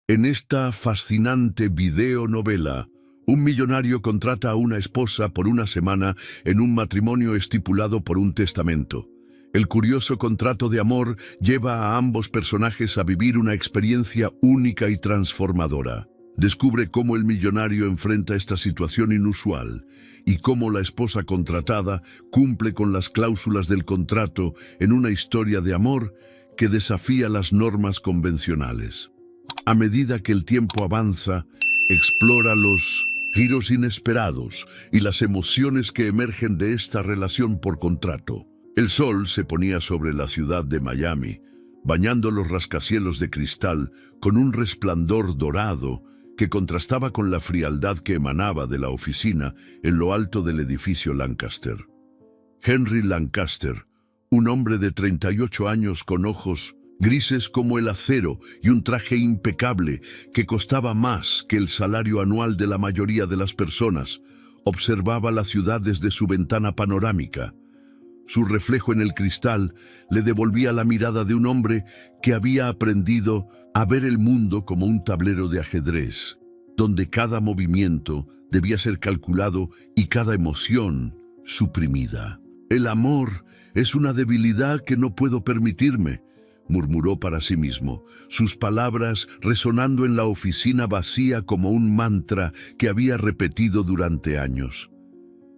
En esta fascinante videonovela, un millonario contrata a una esposa por una semana en un matrimonio estipulado por un testamento. El curioso contrato de amor lleva a ambos personajes a vivir una experiencia única y transformadora. Descubre cómo el millonario enfrenta esta situación inusual y cómo la esposa contratada cumple con las cláusulas del contrato en una historia de amor que desafía las normas convencionales. A medida que el tiempo avanza, explora los giros inesperados y las emociones que emergen de esta relación por contrato. El sol se ponía sobre la ciudad de Miami, bañando los rascacielos de cristal con un resplandor dorado que contrastaba con la frialdad que emanaba de la oficina en lo alto del edificio Lancaster. Henry Lancaster, un hombre de 38 años con ojos grises como el acero y un traje impecable que costaba más que el salario anual de la mayoría de las personas, observaba la ciudad desde su ventana panorámica. Su reflejo en el cristal le devolvía la mirada de un hombre que había aprendido a ver el mundo como un tablero de ajedrez, donde cada movimiento debía ser calculado y cada emoción suprimida. El amor es una debilidad que no puedo permitirme, murmuró para sí mismo, sus palabras resonando en la oficina vacía como un mantra que había repetido durante años.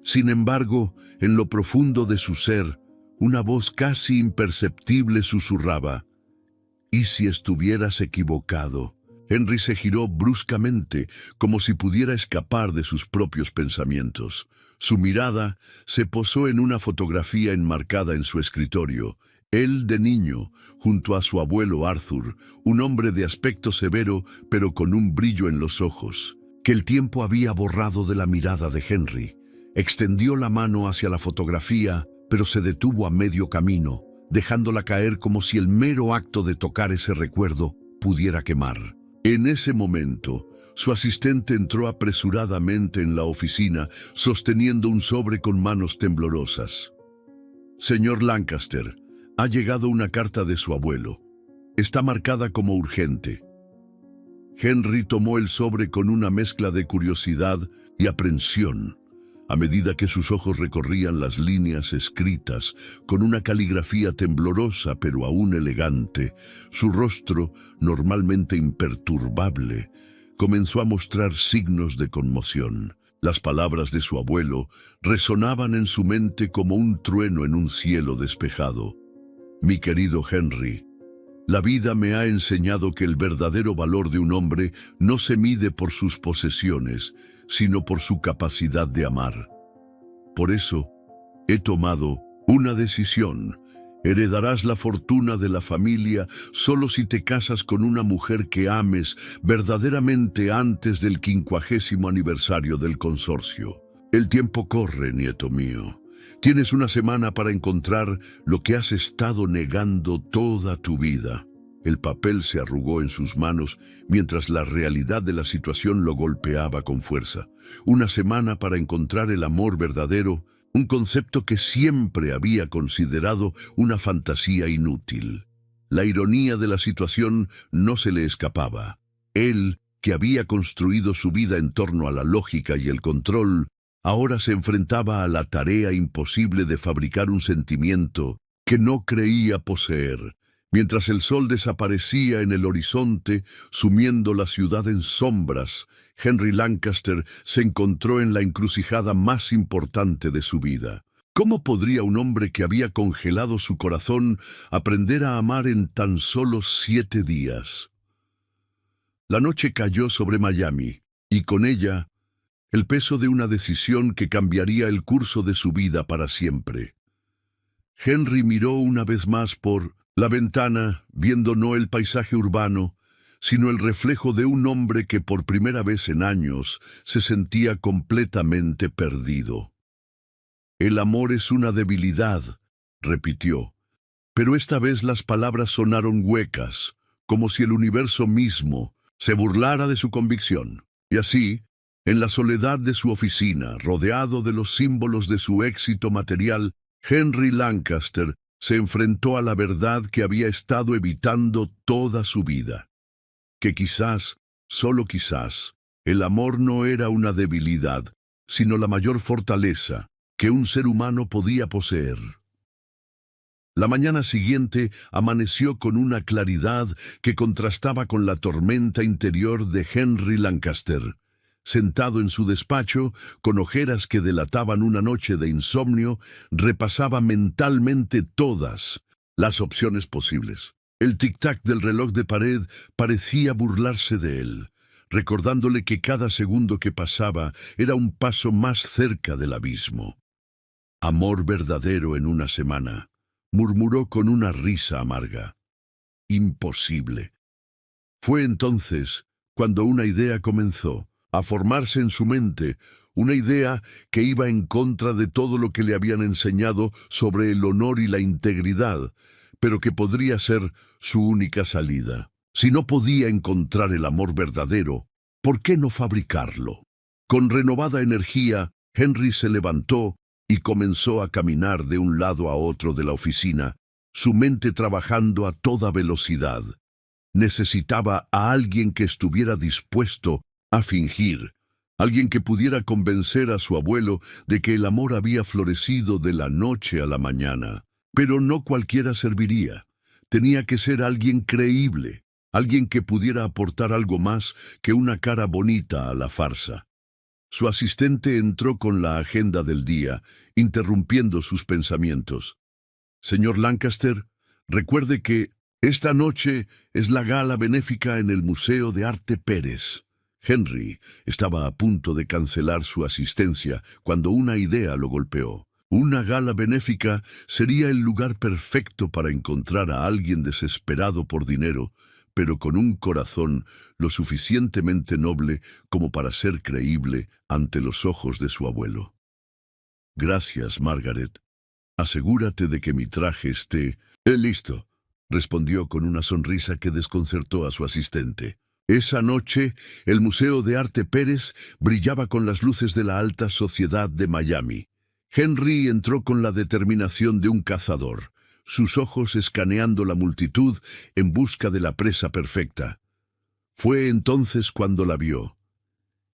Sin embargo, en lo profundo de su ser, una voz casi imperceptible susurraba: ¿y si estuvieras equivocado? Henry se giró bruscamente, como si pudiera escapar de sus propios pensamientos. Su mirada se posó en una fotografía enmarcada en su escritorio. Él de niño, junto a su abuelo Arthur, un hombre de aspecto severo, pero con un brillo en los ojos, que el tiempo había borrado de la mirada de Henry. Extendió la mano hacia la fotografía, pero se detuvo a medio camino, dejándola caer como si el mero acto de tocar ese recuerdo pudiera quemar. En ese momento, su asistente entró apresuradamente en la oficina, sosteniendo un sobre con manos temblorosas. «Señor Lancaster, ha llegado una carta de su abuelo. Está marcada como urgente». Henry tomó el sobre con una mezcla de curiosidad y aprensión, a medida que sus ojos recorrían las líneas escritas con una caligrafía temblorosa pero aún elegante. Su rostro, normalmente imperturbable, comenzó a mostrar signos de conmoción. Las palabras de su abuelo resonaban en su mente como un trueno en un cielo despejado. «Mi querido Henry, la vida me ha enseñado que el verdadero valor de un hombre no se mide por sus posesiones, sino por su capacidad de amar. Por eso, he tomado una decisión. Heredarás la fortuna de la familia solo si te casas con una mujer que ames verdaderamente antes del 50º aniversario del consorcio. El tiempo corre, nieto mío. Tienes una semana para encontrar lo que has estado negando toda tu vida». El papel se arrugó en sus manos mientras la realidad de la situación lo golpeaba con fuerza. Una semana para encontrar el amor verdadero, un concepto que siempre había considerado una fantasía inútil. La ironía de la situación no se le escapaba. Él, que había construido su vida en torno a la lógica y el control, ahora se enfrentaba a la tarea imposible de fabricar un sentimiento que no creía poseer. Mientras el sol desaparecía en el horizonte, sumiendo la ciudad en sombras, Henry Lancaster se encontró en la encrucijada más importante de su vida. ¿Cómo podría un hombre que había congelado su corazón aprender a amar en tan solo 7 días? La noche cayó sobre Miami, y con ella el peso de una decisión que cambiaría el curso de su vida para siempre. Henry miró una vez más por la ventana, viendo no el paisaje urbano, sino el reflejo de un hombre que por primera vez en años se sentía completamente perdido. «El amor es una debilidad», repitió, pero esta vez las palabras sonaron huecas, como si el universo mismo se burlara de su convicción. Y así, en la soledad de su oficina, rodeado de los símbolos de su éxito material, Henry Lancaster se enfrentó a la verdad que había estado evitando toda su vida. que quizás, solo quizás, el amor no era una debilidad, sino la mayor fortaleza que un ser humano podía poseer. La mañana siguiente amaneció con una claridad que contrastaba con la tormenta interior de Henry Lancaster. Sentado en su despacho, con ojeras que delataban una noche de insomnio, repasaba mentalmente todas las opciones posibles. El tic-tac del reloj de pared parecía burlarse de él, recordándole que cada segundo que pasaba era un paso más cerca del abismo. Amor verdadero en una semana, murmuró con una risa amarga. Imposible. Fue entonces cuando una idea comenzó a formarse en su mente, una idea que iba en contra de todo lo que le habían enseñado sobre el honor y la integridad, pero que podría ser su única salida. Si no podía encontrar el amor verdadero, ¿por qué no fabricarlo? Con renovada energía, Henry se levantó y comenzó a caminar de un lado a otro de la oficina, su mente trabajando a toda velocidad. Necesitaba a alguien que estuviera dispuesto a fingir, alguien que pudiera convencer a su abuelo de que el amor había florecido de la noche a la mañana. Pero no cualquiera serviría. Tenía que ser alguien creíble, alguien que pudiera aportar algo más que una cara bonita a la farsa. Su asistente entró con la agenda del día, interrumpiendo sus pensamientos. Señor Lancaster, recuerde que esta noche es la gala benéfica en el Museo de Arte Pérez. Henry estaba a punto de cancelar su asistencia cuando una idea lo golpeó. Una gala benéfica sería el lugar perfecto para encontrar a alguien desesperado por dinero, pero con un corazón lo suficientemente noble como para ser creíble ante los ojos de su abuelo. Gracias, Margaret. Asegúrate de que mi traje esté listo, respondió con una sonrisa que desconcertó a su asistente. Esa noche, el Museo de Arte Pérez brillaba con las luces de la alta sociedad de Miami. Henry entró con la determinación de un cazador, sus ojos escaneando la multitud en busca de la presa perfecta. Fue entonces cuando la vio.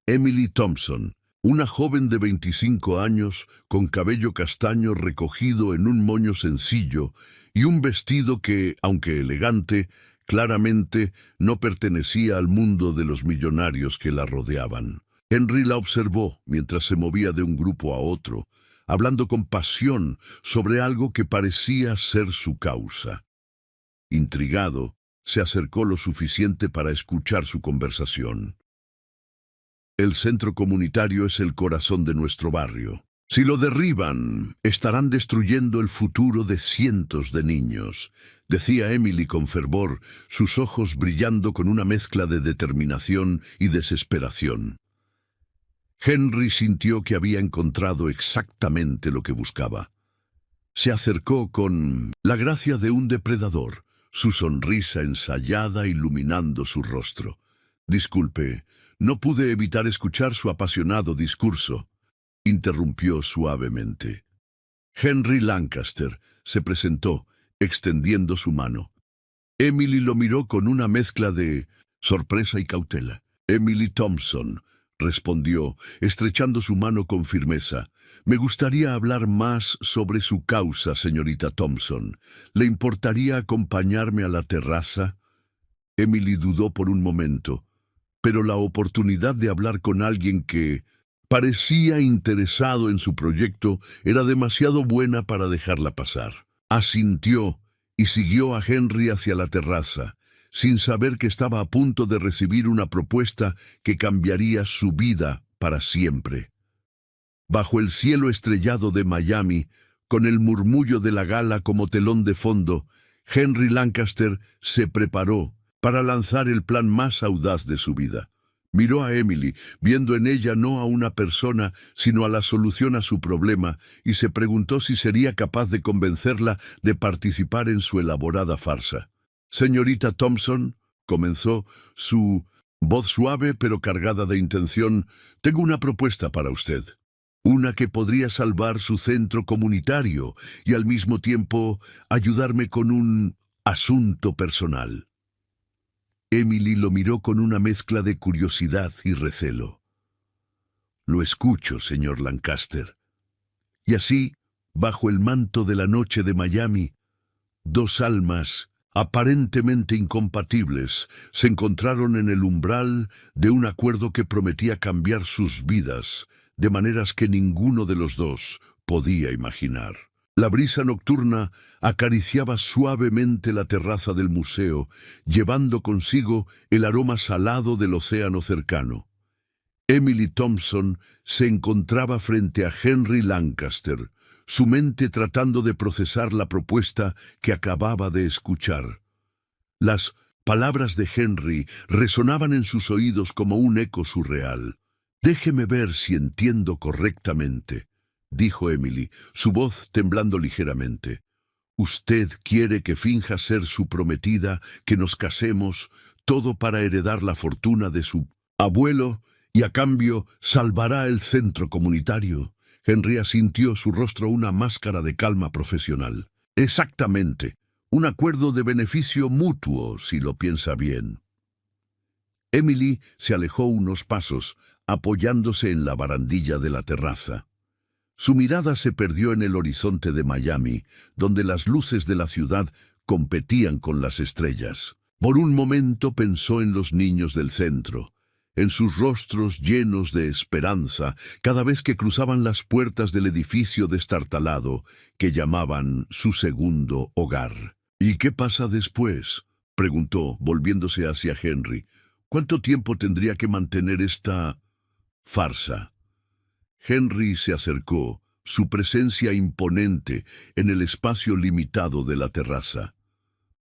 Emily Thompson, una joven de 25 años, con cabello castaño recogido en un moño sencillo y un vestido que, aunque elegante, claramente no pertenecía al mundo de los millonarios que la rodeaban. Henry la observó mientras se movía de un grupo a otro, hablando con pasión sobre algo que parecía ser su causa. Intrigado, se acercó lo suficiente para escuchar su conversación. El centro comunitario es el corazón de nuestro barrio. Si lo derriban, estarán destruyendo el futuro de cientos de niños, decía Emily con fervor, sus ojos brillando con una mezcla de determinación y desesperación. Henry sintió que había encontrado exactamente lo que buscaba. Se acercó con la gracia de un depredador, su sonrisa ensayada iluminando su rostro. Disculpe, no pude evitar escuchar su apasionado discurso, interrumpió suavemente. Henry Lancaster se presentó, extendiendo su mano. Emily lo miró con una mezcla de sorpresa y cautela. Emily Thompson, respondió, estrechando su mano con firmeza. Me gustaría hablar más sobre su causa, señorita Thompson. ¿Le importaría acompañarme a la terraza? Emily dudó por un momento, pero la oportunidad de hablar con alguien que parecía interesado en su proyecto era demasiado buena para dejarla pasar. Asintió y siguió a Henry hacia la terraza, sin saber que estaba a punto de recibir una propuesta que cambiaría su vida para siempre. Bajo el cielo estrellado de Miami, con el murmullo de la gala como telón de fondo, Henry Lancaster se preparó para lanzar el plan más audaz de su vida. Miró a Emily, viendo en ella no a una persona, sino a la solución a su problema, y se preguntó si sería capaz de convencerla de participar en su elaborada farsa. Señorita Thompson, comenzó, su voz suave pero cargada de intención, tengo una propuesta para usted. Una que podría salvar su centro comunitario y al mismo tiempo ayudarme con un asunto personal. Emily lo miró con una mezcla de curiosidad y recelo. «Lo escucho, señor Lancaster». Y así, bajo el manto de la noche de Miami, dos almas, aparentemente incompatibles, se encontraron en el umbral de un acuerdo que prometía cambiar sus vidas de maneras que ninguno de los dos podía imaginar. La brisa nocturna acariciaba suavemente la terraza del museo, llevando consigo el aroma salado del océano cercano. Emily Thompson se encontraba frente a Henry Lancaster, su mente tratando de procesar la propuesta que acababa de escuchar. Las palabras de Henry resonaban en sus oídos como un eco surreal. «Déjeme ver si entiendo correctamente», dijo Emily, su voz temblando ligeramente. «Usted quiere que finja ser su prometida, que nos casemos, todo para heredar la fortuna de su abuelo, y a cambio salvará el centro comunitario». Henry asintió, su rostro una máscara de calma profesional. «Exactamente. Un acuerdo de beneficio mutuo, si lo piensa bien». Emily se alejó unos pasos, apoyándose en la barandilla de la terraza. Su mirada se perdió en el horizonte de Miami, donde las luces de la ciudad competían con las estrellas. Por un momento pensó en los niños del centro, en sus rostros llenos de esperanza cada vez que cruzaban las puertas del edificio destartalado que llamaban su segundo hogar. «¿Y qué pasa después?», preguntó, volviéndose hacia Henry. «¿Cuánto tiempo tendría que mantener esta farsa?». Henry se acercó, su presencia imponente en el espacio limitado de la terraza.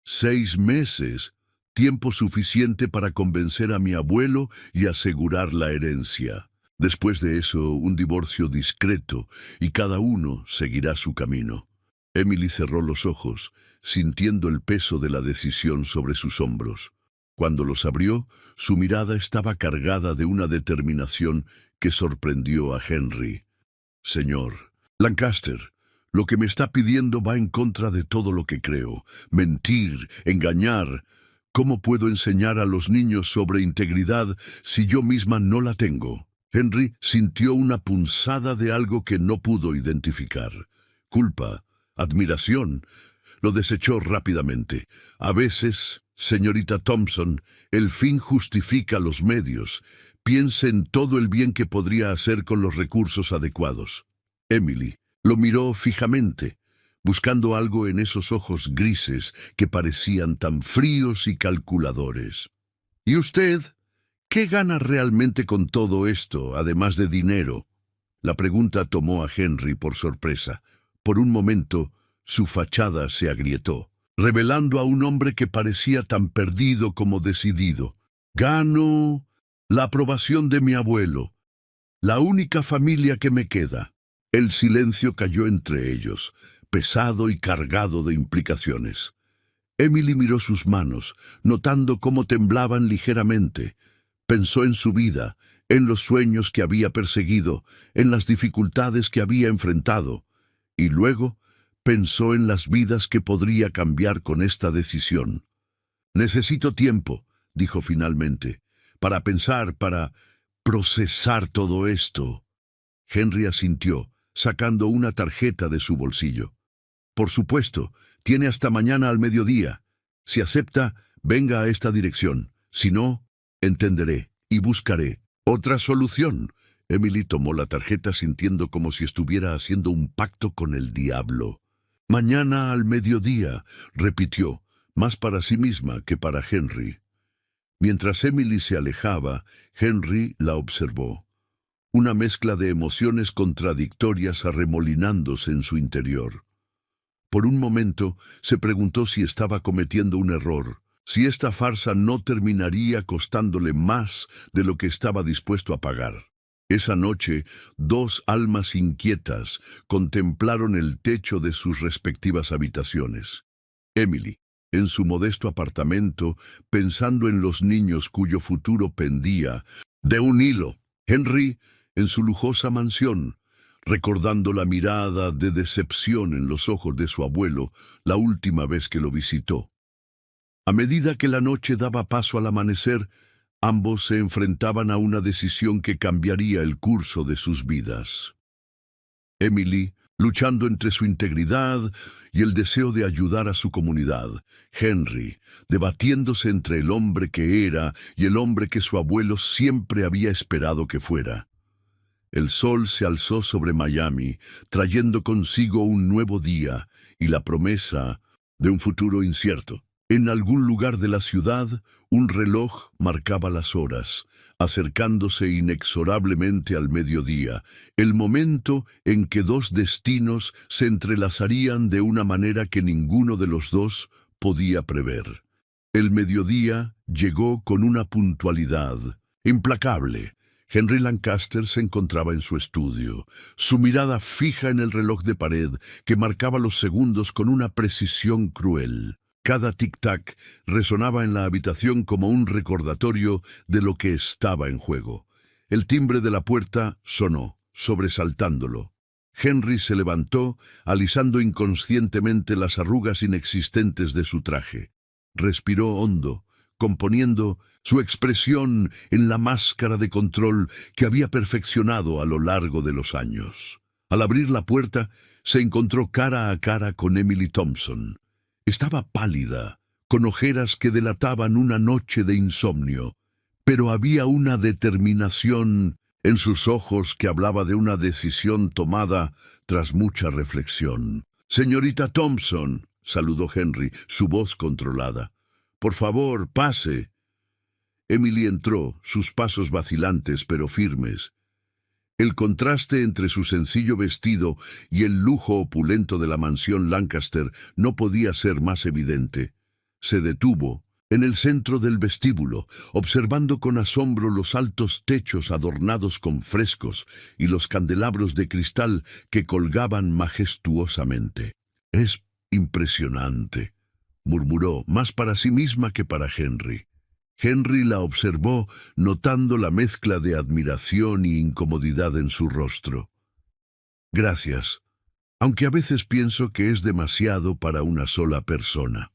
«6 meses, tiempo suficiente para convencer a mi abuelo y asegurar la herencia. Después de eso, un divorcio discreto y cada uno seguirá su camino». Emily cerró los ojos, sintiendo el peso de la decisión sobre sus hombros. Cuando los abrió, su mirada estaba cargada de una determinación que sorprendió a Henry. «Señor Lancaster, lo que me está pidiendo va en contra de todo lo que creo. Mentir, engañar. ¿Cómo puedo enseñar a los niños sobre integridad si yo misma no la tengo?». Henry sintió una punzada de algo que no pudo identificar. Culpa, admiración. Lo desechó rápidamente. «A veces, señorita Thompson, el fin justifica los medios. Piense en todo el bien que podría hacer con los recursos adecuados». Emily lo miró fijamente, buscando algo en esos ojos grises que parecían tan fríos y calculadores. «¿Y usted? ¿Qué gana realmente con todo esto, además de dinero?». La pregunta tomó a Henry por sorpresa. Por un momento, su fachada se agrietó, revelando a un hombre que parecía tan perdido como decidido. «Gano la aprobación de mi abuelo, la única familia que me queda». El silencio cayó entre ellos, pesado y cargado de implicaciones. Emily miró sus manos, notando cómo temblaban ligeramente. Pensó en su vida, en los sueños que había perseguido, en las dificultades que había enfrentado, y luego pensó en las vidas que podría cambiar con esta decisión. «Necesito tiempo», dijo finalmente, «para pensar, para procesar todo esto». Henry asintió, sacando una tarjeta de su bolsillo. «Por supuesto, tiene hasta mañana al mediodía. Si acepta, venga a esta dirección. Si no, entenderé y buscaré otra solución». Emily tomó la tarjeta sintiendo como si estuviera haciendo un pacto con el diablo. «Mañana al mediodía», repitió, más para sí misma que para Henry. Mientras Emily se alejaba, Henry la observó. Una mezcla de emociones contradictorias arremolinándose en su interior. Por un momento se preguntó si estaba cometiendo un error, si esta farsa no terminaría costándole más de lo que estaba dispuesto a pagar. Esa noche, dos almas inquietas contemplaron el techo de sus respectivas habitaciones. Emily, en su modesto apartamento, pensando en los niños cuyo futuro pendía de un hilo. Henry, en su lujosa mansión, recordando la mirada de decepción en los ojos de su abuelo la última vez que lo visitó. A medida que la noche daba paso al amanecer, ambos se enfrentaban a una decisión que cambiaría el curso de sus vidas. Emily, luchando entre su integridad y el deseo de ayudar a su comunidad. Henry, debatiéndose entre el hombre que era y el hombre que su abuelo siempre había esperado que fuera. El sol se alzó sobre Miami, trayendo consigo un nuevo día y la promesa de un futuro incierto. En algún lugar de la ciudad, un reloj marcaba las horas, acercándose inexorablemente al mediodía, el momento en que dos destinos se entrelazarían de una manera que ninguno de los dos podía prever. El mediodía llegó con una puntualidad implacable. Henry Lancaster se encontraba en su estudio, su mirada fija en el reloj de pared que marcaba los segundos con una precisión cruel. Cada tic-tac resonaba en la habitación como un recordatorio de lo que estaba en juego. El timbre de la puerta sonó, sobresaltándolo. Henry se levantó, alisando inconscientemente las arrugas inexistentes de su traje. Respiró hondo, componiendo su expresión en la máscara de control que había perfeccionado a lo largo de los años. Al abrir la puerta, se encontró cara a cara con Emily Thompson. Estaba pálida, con ojeras que delataban una noche de insomnio, pero había una determinación en sus ojos que hablaba de una decisión tomada tras mucha reflexión. «Señorita Thompson», saludó Henry, su voz controlada. «Por favor, pase». Emily entró, sus pasos vacilantes pero firmes. El contraste entre su sencillo vestido y el lujo opulento de la mansión Lancaster no podía ser más evidente. Se detuvo en el centro del vestíbulo, observando con asombro los altos techos adornados con frescos y los candelabros de cristal que colgaban majestuosamente. «Es impresionante», murmuró, más para sí misma que para Henry. Henry la observó, notando la mezcla de admiración y incomodidad en su rostro. «Gracias, aunque a veces pienso que es demasiado para una sola persona».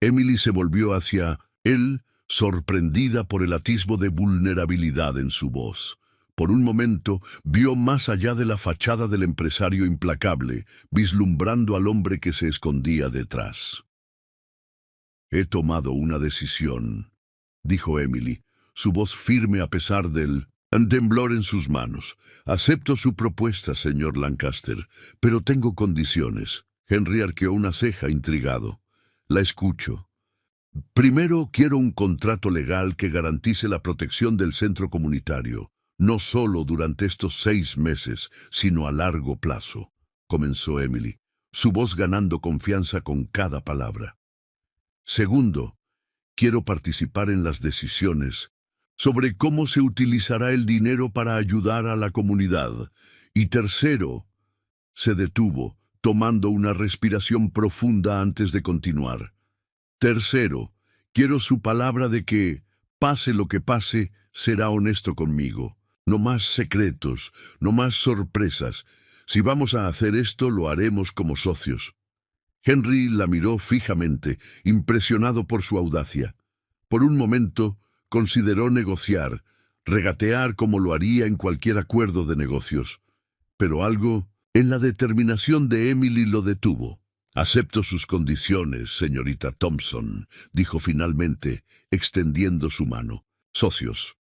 Emily se volvió hacia él, sorprendida por el atisbo de vulnerabilidad en su voz. Por un momento vio más allá de la fachada del empresario implacable, vislumbrando al hombre que se escondía detrás. «He tomado una decisión», dijo Emily, su voz firme a pesar del temblor en sus manos. «Acepto su propuesta, señor Lancaster, pero tengo condiciones». Henry arqueó una ceja intrigado. «La escucho». «Primero quiero un contrato legal que garantice la protección del centro comunitario, no solo durante estos 6 meses, sino a largo plazo», comenzó Emily, su voz ganando confianza con cada palabra. «Segundo, quiero participar en las decisiones sobre cómo se utilizará el dinero para ayudar a la comunidad. Y tercero», se detuvo, tomando una respiración profunda antes de continuar. «Tercero, quiero su palabra de que, pase lo que pase, será honesto conmigo. No más secretos, no más sorpresas. Si vamos a hacer esto, lo haremos como socios». Henry la miró fijamente, impresionado por su audacia. Por un momento, consideró negociar, regatear como lo haría en cualquier acuerdo de negocios. Pero algo en la determinación de Emily lo detuvo. «Acepto sus condiciones, señorita Thompson», dijo finalmente, extendiendo su mano. «Socios».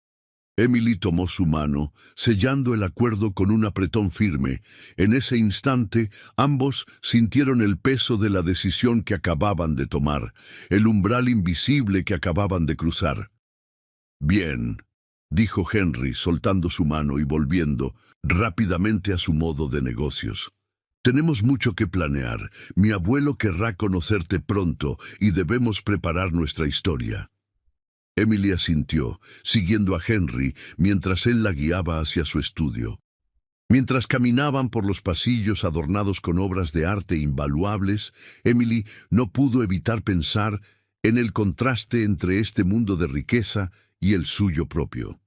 Emily tomó su mano, sellando el acuerdo con un apretón firme. En ese instante, ambos sintieron el peso de la decisión que acababan de tomar, el umbral invisible que acababan de cruzar. «Bien», dijo Henry, soltando su mano y volviendo rápidamente a su modo de negocios. «Tenemos mucho que planear. Mi abuelo querrá conocerte pronto y debemos preparar nuestra historia». Emily asintió, siguiendo a Henry mientras él la guiaba hacia su estudio. Mientras caminaban por los pasillos adornados con obras de arte invaluables, Emily no pudo evitar pensar en el contraste entre este mundo de riqueza y el suyo propio.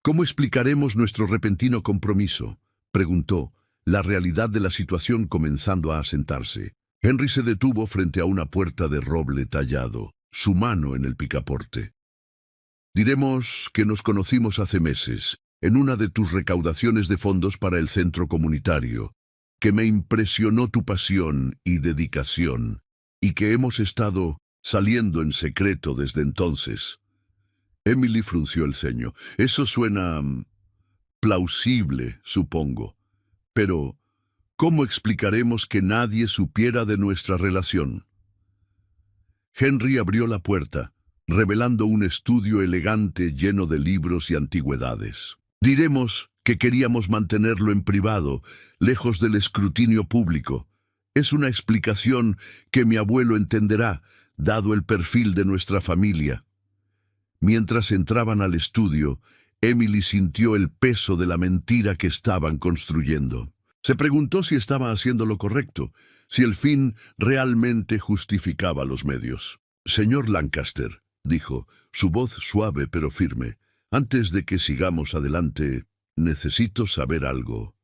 «¿Cómo explicaremos nuestro repentino compromiso?», preguntó, la realidad de la situación comenzando a asentarse. Henry se detuvo frente a una puerta de roble tallado. su mano en el picaporte. Diremos que nos conocimos hace meses, en una de tus recaudaciones de fondos para el centro comunitario, que me impresionó tu pasión y dedicación, y que hemos estado saliendo en secreto desde entonces. Emily frunció el ceño. Eso suena plausible, supongo. Pero, ¿cómo explicaremos que nadie supiera de nuestra relación? Henry abrió la puerta, revelando un estudio elegante lleno de libros y antigüedades. Diremos que queríamos mantenerlo en privado, lejos del escrutinio público. Es una explicación que mi abuelo entenderá, dado el perfil de nuestra familia. Mientras entraban al estudio, Emily sintió el peso de la mentira que estaban construyendo. Se preguntó si estaba haciendo lo correcto, si el fin realmente justificaba los medios. «Señor Lancaster», dijo, su voz suave pero firme, «antes de que sigamos adelante, necesito saber algo.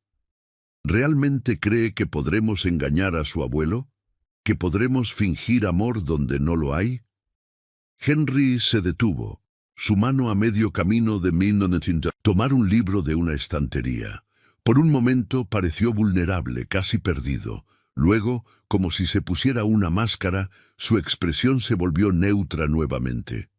¿Realmente cree que podremos engañar a su abuelo? ¿Que podremos fingir amor donde no lo hay?» Henry se detuvo, su mano a medio camino de tomar un libro de una estantería. Por un momento pareció vulnerable, casi perdido. Luego, como si se pusiera una máscara, su expresión se volvió neutra nuevamente.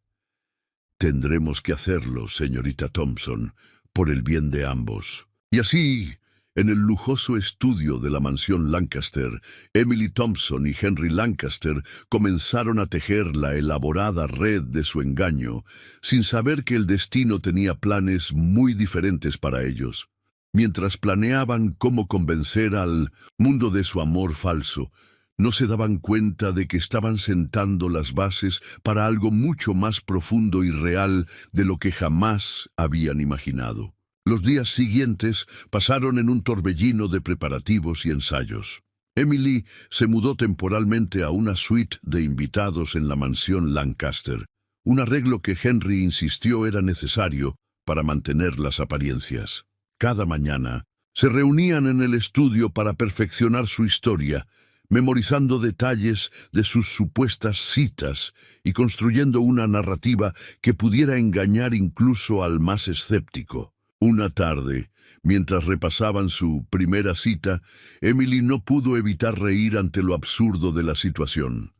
«Tendremos que hacerlo, señorita Thompson, por el bien de ambos». Y así, en el lujoso estudio de la mansión Lancaster, Emily Thompson y Henry Lancaster comenzaron a tejer la elaborada red de su engaño, sin saber que el destino tenía planes muy diferentes para ellos. Mientras planeaban cómo convencer al mundo de su amor falso, no se daban cuenta de que estaban sentando las bases para algo mucho más profundo y real de lo que jamás habían imaginado. Los días siguientes pasaron en un torbellino de preparativos y ensayos. Emily se mudó temporalmente a una suite de invitados en la mansión Lancaster, un arreglo que Henry insistió era necesario para mantener las apariencias. Cada mañana se reunían en el estudio para perfeccionar su historia, memorizando detalles de sus supuestas citas y construyendo una narrativa que pudiera engañar incluso al más escéptico. Una tarde, mientras repasaban su primera cita, Emily no pudo evitar reír ante lo absurdo de la situación.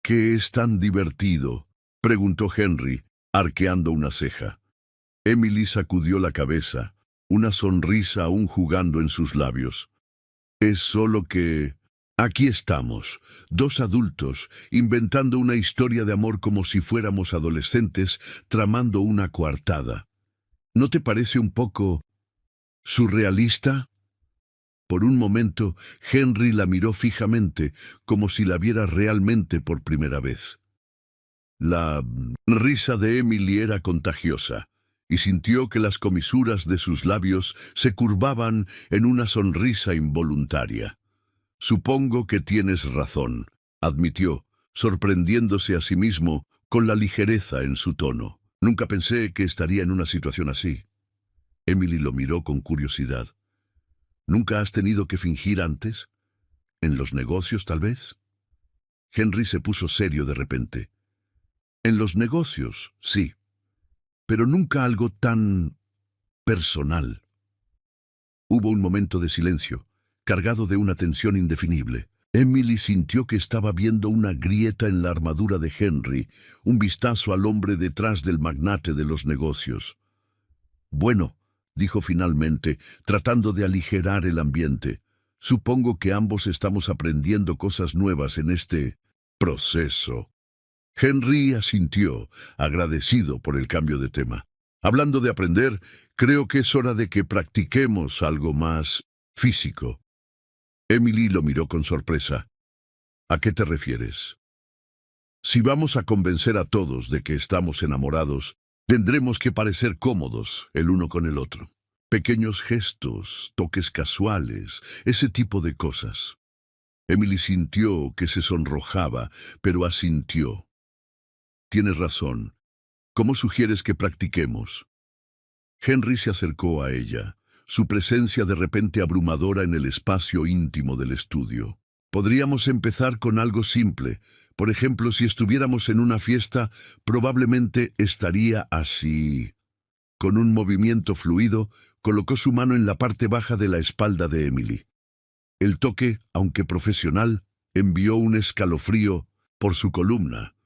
«¿Qué es tan divertido?», preguntó Henry, arqueando una ceja. Emily sacudió la cabeza, una sonrisa aún jugando en sus labios. «Es solo que... aquí estamos, dos adultos, inventando una historia de amor como si fuéramos adolescentes, tramando una coartada. ¿No te parece un poco surrealista?» Por un momento, Henry la miró fijamente, como si la viera realmente por primera vez. La risa de Emily era contagiosa, y sintió que las comisuras de sus labios se curvaban en una sonrisa involuntaria. «Supongo que tienes razón», admitió, sorprendiéndose a sí mismo con la ligereza en su tono. «Nunca pensé que estaría en una situación así». Emily lo miró con curiosidad. «¿Nunca has tenido que fingir antes? ¿En los negocios, tal vez?» Henry se puso serio de repente. «En los negocios, sí, pero nunca algo tan personal». Hubo un momento de silencio, cargado de una tensión indefinible. Emily sintió que estaba viendo una grieta en la armadura de Henry, un vistazo al hombre detrás del magnate de los negocios. «Bueno», dijo finalmente, tratando de aligerar el ambiente, «supongo que ambos estamos aprendiendo cosas nuevas en este proceso». Henry asintió, agradecido por el cambio de tema. «Hablando de aprender, creo que es hora de que practiquemos algo más físico». Emily lo miró con sorpresa. «¿A qué te refieres?» «Si vamos a convencer a todos de que estamos enamorados, tendremos que parecer cómodos el uno con el otro. Pequeños gestos, toques casuales, ese tipo de cosas». Emily sintió que se sonrojaba, pero asintió. «Tienes razón. ¿Cómo sugieres que practiquemos?» Henry se acercó a ella, su presencia de repente abrumadora en el espacio íntimo del estudio. «Podríamos empezar con algo simple. Por ejemplo, si estuviéramos en una fiesta, probablemente estaría así. Con un movimiento fluido, colocó su mano en la parte baja de la espalda de Emily. El toque, aunque profesional, envió un escalofrío por su columna.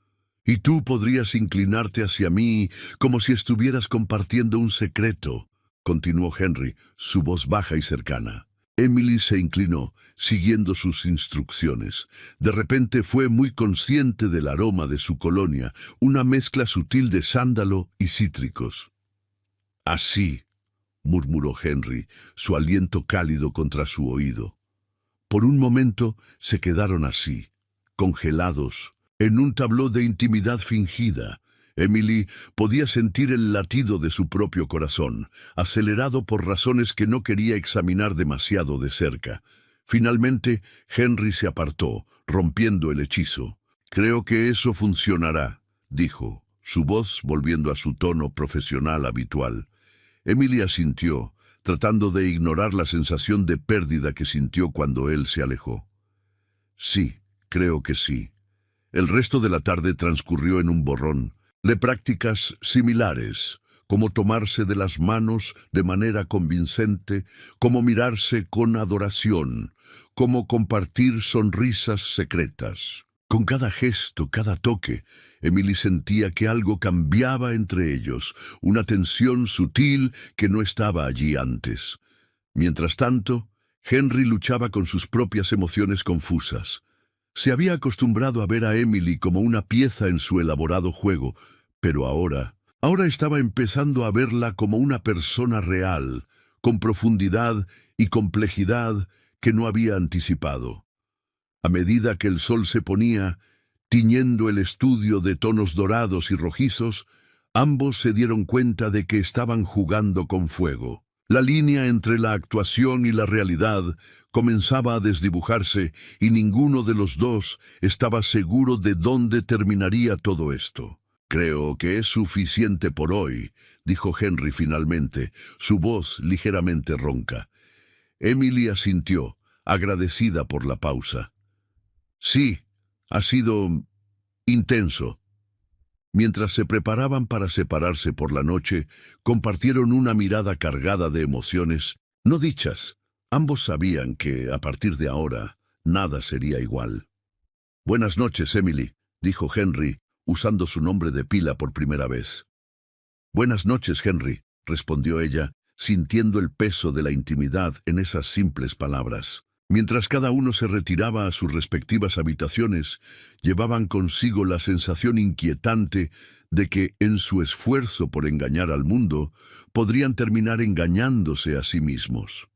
Y tú podrías inclinarte hacia mí como si estuvieras compartiendo un secreto, continuó Henry, su voz baja y cercana. Emily se inclinó, siguiendo sus instrucciones. De repente fue muy consciente del aroma de su colonia, una mezcla sutil de sándalo y cítricos. Así, murmuró Henry, su aliento cálido contra su oído. Por un momento se quedaron así, congelados, en un tabló de intimidad fingida. Emily podía sentir el latido de su propio corazón, acelerado por razones que no quería examinar demasiado de cerca. Finalmente, Henry se apartó, rompiendo el hechizo. «Creo que eso funcionará», dijo, su voz volviendo a su tono profesional habitual. Emily asintió, tratando de ignorar la sensación de pérdida que sintió cuando él se alejó. «Sí, creo que sí». El resto de la tarde transcurrió en un borrón, de prácticas similares, como tomarse de las manos de manera convincente, como mirarse con adoración, como compartir sonrisas secretas. Con cada gesto, cada toque, Emily sentía que algo cambiaba entre ellos, una tensión sutil que no estaba allí antes. Mientras tanto, Henry luchaba con sus propias emociones confusas. Se había acostumbrado a ver a Emily como una pieza en su elaborado juego, pero ahora estaba empezando a verla como una persona real, con profundidad y complejidad que no había anticipado. A medida que el sol se ponía, tiñendo el estudio de tonos dorados y rojizos, ambos se dieron cuenta de que estaban jugando con fuego. La línea entre la actuación y la realidad comenzaba a desdibujarse y ninguno de los dos estaba seguro de dónde terminaría todo esto. «Creo que es suficiente por hoy», dijo Henry finalmente, su voz ligeramente ronca. Emily asintió, agradecida por la pausa. «Sí, ha sido intenso». Mientras se preparaban para separarse por la noche, compartieron una mirada cargada de emociones, no dichas. Ambos sabían que, a partir de ahora, nada sería igual. «Buenas noches, Emily», dijo Henry, usando su nombre de pila por primera vez. «Buenas noches, Henry», respondió ella, sintiendo el peso de la intimidad en esas simples palabras. Mientras cada uno se retiraba a sus respectivas habitaciones, llevaban consigo la sensación inquietante de que, en su esfuerzo por engañar al mundo, podrían terminar engañándose a sí mismos.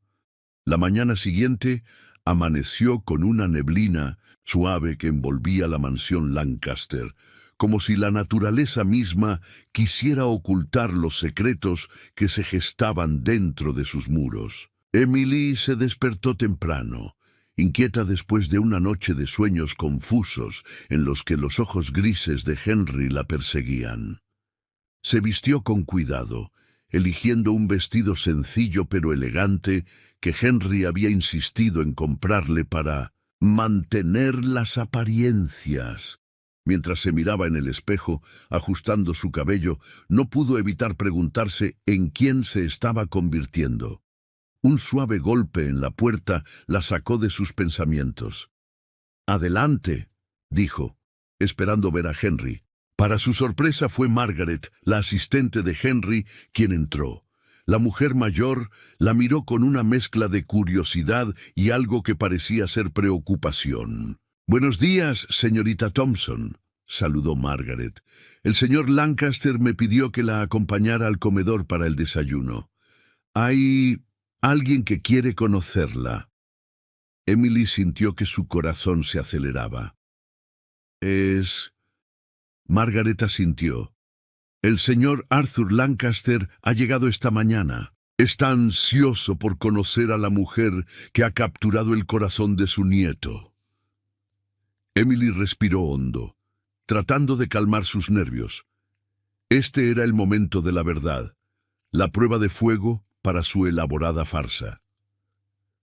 La mañana siguiente amaneció con una neblina suave que envolvía la mansión Lancaster, como si la naturaleza misma quisiera ocultar los secretos que se gestaban dentro de sus muros. Emily se despertó temprano, inquieta después de una noche de sueños confusos en los que los ojos grises de Henry la perseguían. Se vistió con cuidado, eligiendo un vestido sencillo pero elegante que Henry había insistido en comprarle para mantener las apariencias. Mientras se miraba en el espejo, ajustando su cabello, no pudo evitar preguntarse en quién se estaba convirtiendo. Un suave golpe en la puerta la sacó de sus pensamientos. «Adelante», dijo, esperando ver a Henry. Para su sorpresa fue Margaret, la asistente de Henry, quien entró. La mujer mayor la miró con una mezcla de curiosidad y algo que parecía ser preocupación. «Buenos días, señorita Thompson», saludó Margaret. «El señor Lancaster me pidió que la acompañara al comedor para el desayuno. Hay alguien que quiere conocerla». Emily sintió que su corazón se aceleraba. Margaret asintió. «El señor Arthur Lancaster ha llegado esta mañana. Está ansioso por conocer a la mujer que ha capturado el corazón de su nieto». Emily respiró hondo, tratando de calmar sus nervios. Este era el momento de la verdad, la prueba de fuego para su elaborada farsa.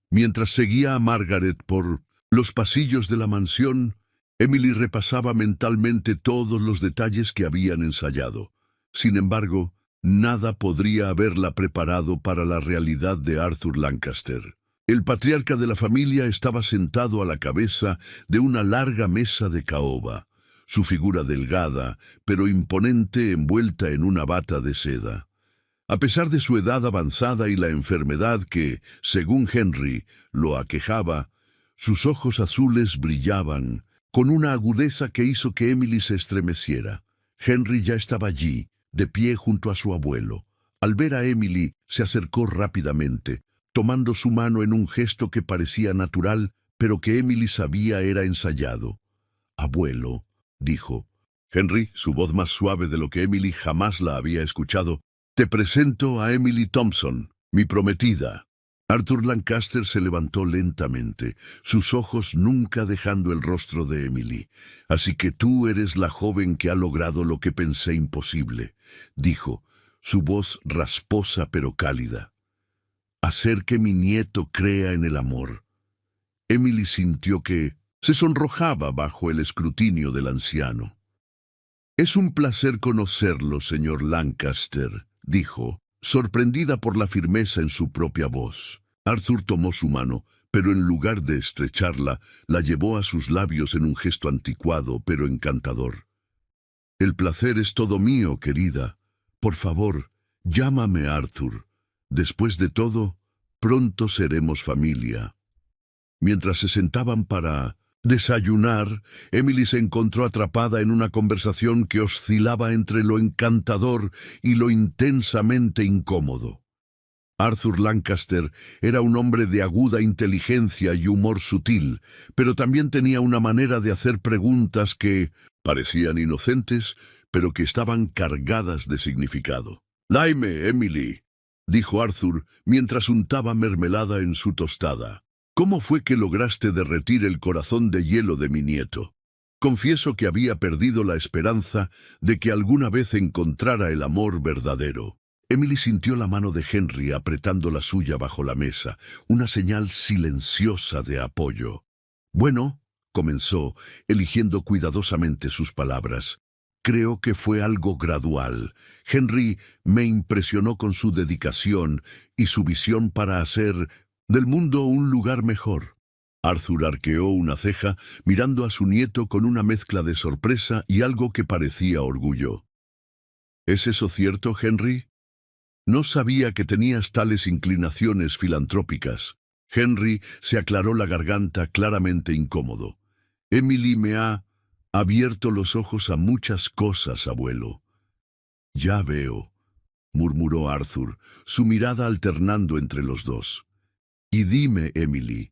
Mientras seguía a Margaret por los pasillos de la mansión, Emily repasaba mentalmente todos los detalles que habían ensayado. Sin embargo, nada podría haberla preparado para la realidad de Arthur Lancaster. El patriarca de la familia estaba sentado a la cabeza de una larga mesa de caoba, su figura delgada, pero imponente, envuelta en una bata de seda. A pesar de su edad avanzada y la enfermedad que, según Henry, lo aquejaba, sus ojos azules brillaban, con una agudeza que hizo que Emily se estremeciera. Henry ya estaba allí, de pie junto a su abuelo. Al ver a Emily, se acercó rápidamente, tomando su mano en un gesto que parecía natural, pero que Emily sabía era ensayado. «Abuelo», dijo. Henry, su voz más suave de lo que Emily jamás la había escuchado, «te presento a Emily Thompson, mi prometida». Arthur Lancaster se levantó lentamente, sus ojos nunca dejando el rostro de Emily. «Así que tú eres la joven que ha logrado lo que pensé imposible», dijo, su voz rasposa pero cálida. «Hacer que mi nieto crea en el amor». Emily sintió que se sonrojaba bajo el escrutinio del anciano. «Es un placer conocerlo, señor Lancaster», dijo, sorprendida por la firmeza en su propia voz. Arthur tomó su mano, pero en lugar de estrecharla, la llevó a sus labios en un gesto anticuado pero encantador. «El placer es todo mío, querida. Por favor, llámame Arthur. Después de todo, pronto seremos familia». Mientras se sentaban para desayunar, Emily se encontró atrapada en una conversación que oscilaba entre lo encantador y lo intensamente incómodo. Arthur Lancaster era un hombre de aguda inteligencia y humor sutil, pero también tenía una manera de hacer preguntas que parecían inocentes, pero que estaban cargadas de significado. «Dime, Emily», dijo Arthur mientras untaba mermelada en su tostada. «¿Cómo fue que lograste derretir el corazón de hielo de mi nieto? Confieso que había perdido la esperanza de que alguna vez encontrara el amor verdadero». Emily sintió la mano de Henry apretando la suya bajo la mesa, una señal silenciosa de apoyo. «Bueno», comenzó, eligiendo cuidadosamente sus palabras, «creo que fue algo gradual. Henry me impresionó con su dedicación y su visión para hacer del mundo un lugar mejor». Arthur arqueó una ceja, mirando a su nieto con una mezcla de sorpresa y algo que parecía orgullo. «¿Es eso cierto, Henry?» «No sabía que tenías tales inclinaciones filantrópicas». Henry se aclaró la garganta, claramente incómodo. «Emily me ha abierto los ojos a muchas cosas, abuelo». «Ya veo», murmuró Arthur, su mirada alternando entre los dos. «Y dime, Emily,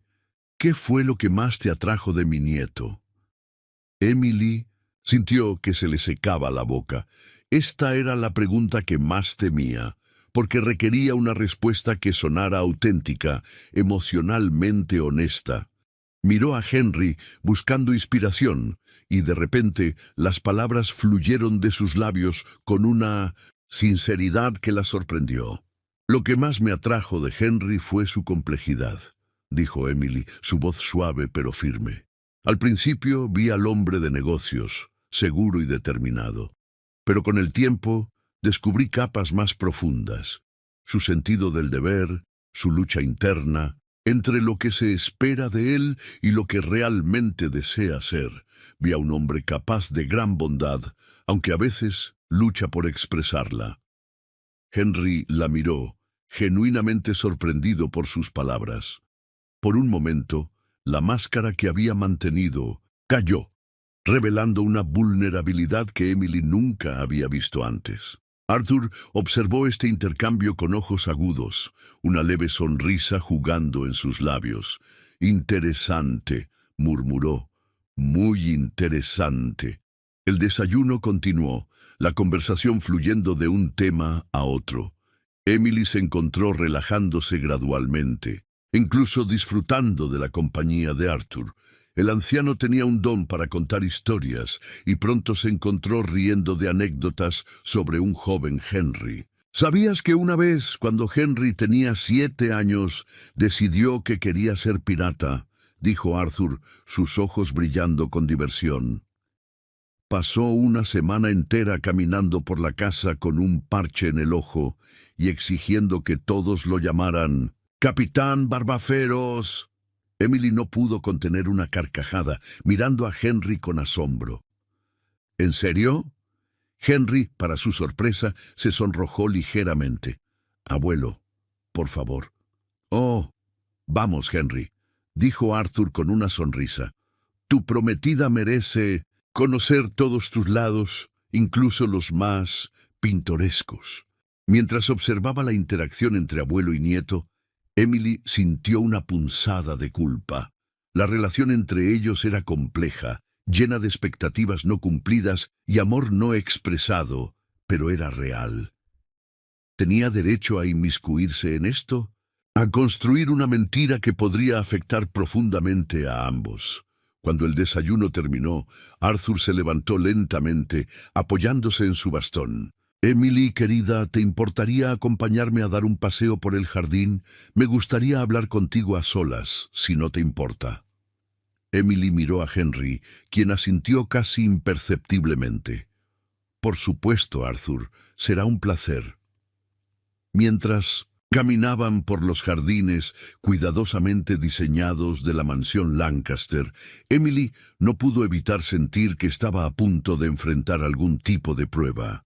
¿qué fue lo que más te atrajo de mi nieto?» Emily sintió que se le secaba la boca. Esta era la pregunta que más temía, porque requería una respuesta que sonara auténtica, emocionalmente honesta. Miró a Henry buscando inspiración, y de repente las palabras fluyeron de sus labios con una sinceridad que la sorprendió. «Lo que más me atrajo de Henry fue su complejidad», dijo Emily, su voz suave pero firme. «Al principio vi al hombre de negocios, seguro y determinado. Pero con el tiempo descubrí capas más profundas, su sentido del deber, su lucha interna, entre lo que se espera de él y lo que realmente desea ser. Vi a un hombre capaz de gran bondad, aunque a veces lucha por expresarla». Henry la miró, genuinamente sorprendido por sus palabras. Por un momento, la máscara que había mantenido cayó, revelando una vulnerabilidad que Emily nunca había visto antes. Arthur observó este intercambio con ojos agudos, una leve sonrisa jugando en sus labios. «Interesante», murmuró, «muy interesante». El desayuno continuó, la conversación fluyendo de un tema a otro. Emily se encontró relajándose gradualmente, incluso disfrutando de la compañía de Arthur. El anciano tenía un don para contar historias y pronto se encontró riendo de anécdotas sobre un joven Henry. «¿Sabías que una vez, cuando Henry tenía 7 años, decidió que quería ser pirata?», dijo Arthur, sus ojos brillando con diversión. Pasó una semana entera caminando por la casa con un parche en el ojo y exigiendo que todos lo llamaran «Capitán Barbaferos». Emily no pudo contener una carcajada, mirando a Henry con asombro. ¿En serio? Henry, para su sorpresa, se sonrojó ligeramente. «Abuelo, por favor». «Oh, vamos, Henry», dijo Arthur con una sonrisa. «Tu prometida merece conocer todos tus lados, incluso los más pintorescos». Mientras observaba la interacción entre abuelo y nieto, Emily sintió una punzada de culpa. La relación entre ellos era compleja, llena de expectativas no cumplidas y amor no expresado, pero era real. ¿Tenía derecho a inmiscuirse en esto? A construir una mentira que podría afectar profundamente a ambos. Cuando el desayuno terminó, Arthur se levantó lentamente, apoyándose en su bastón. «Emily, querida, ¿te importaría acompañarme a dar un paseo por el jardín? Me gustaría hablar contigo a solas, si no te importa». Emily miró a Henry, quien asintió casi imperceptiblemente. «Por supuesto, Arthur, será un placer». Mientras caminaban por los jardines cuidadosamente diseñados de la mansión Lancaster, Emily no pudo evitar sentir que estaba a punto de enfrentar algún tipo de prueba.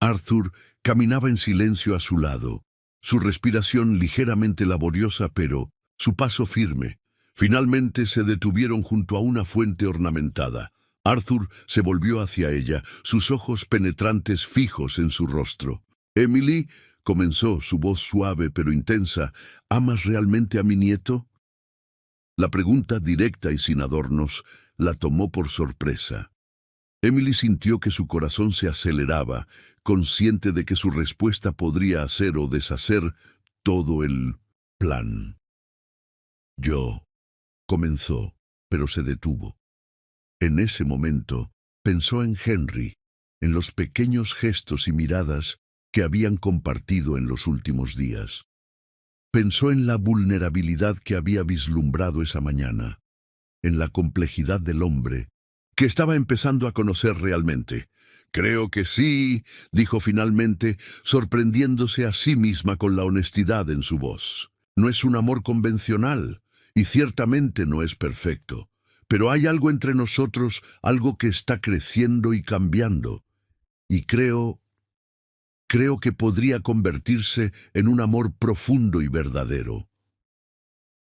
Arthur caminaba en silencio a su lado, su respiración ligeramente laboriosa, pero su paso firme. Finalmente se detuvieron junto a una fuente ornamentada. Arthur se volvió hacia ella, sus ojos penetrantes fijos en su rostro. «Emily», comenzó, su voz suave pero intensa, «¿amas realmente a mi nieto?» La pregunta directa y sin adornos la tomó por sorpresa. Emily sintió que su corazón se aceleraba, consciente de que su respuesta podría hacer o deshacer todo el plan. «Yo», comenzó, pero se detuvo. En ese momento pensó en Henry, en los pequeños gestos y miradas que habían compartido en los últimos días. Pensó en la vulnerabilidad que había vislumbrado esa mañana, en la complejidad del hombre que estaba empezando a conocer realmente. «Creo que sí», dijo finalmente, sorprendiéndose a sí misma con la honestidad en su voz. «No es un amor convencional, y ciertamente no es perfecto, pero hay algo entre nosotros, algo que está creciendo y cambiando, y creo que podría convertirse en un amor profundo y verdadero».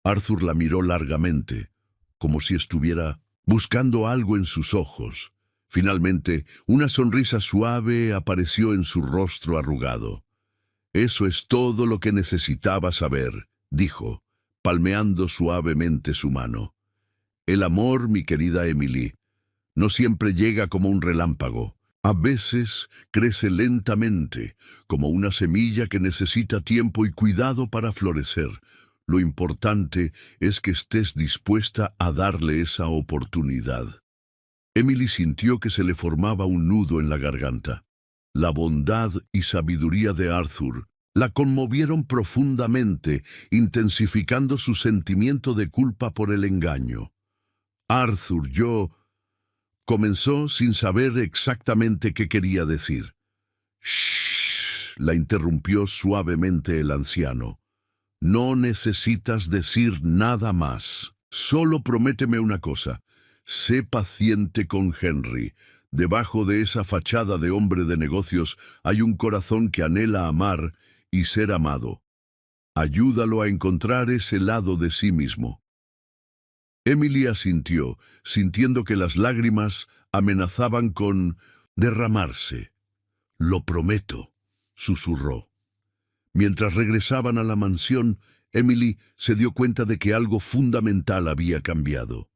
Arthur la miró largamente, como si estuviera buscando algo en sus ojos. Finalmente, una sonrisa suave apareció en su rostro arrugado. «Eso es todo lo que necesitaba saber», dijo, palmeando suavemente su mano. «El amor, mi querida Emily, no siempre llega como un relámpago. A veces crece lentamente, como una semilla que necesita tiempo y cuidado para florecer. Lo importante es que estés dispuesta a darle esa oportunidad». Emily sintió que se le formaba un nudo en la garganta. La bondad y sabiduría de Arthur la conmovieron profundamente, intensificando su sentimiento de culpa por el engaño. «Arthur, comenzó sin saber exactamente qué quería decir. «Shh», la interrumpió suavemente el anciano. «No necesitas decir nada más. Solo prométeme una cosa. Sé paciente con Henry. Debajo de esa fachada de hombre de negocios hay un corazón que anhela amar y ser amado. Ayúdalo a encontrar ese lado de sí mismo». Emily asintió, sintiendo que las lágrimas amenazaban con derramarse. «Lo prometo», susurró. Mientras regresaban a la mansión, Emily se dio cuenta de que algo fundamental había cambiado.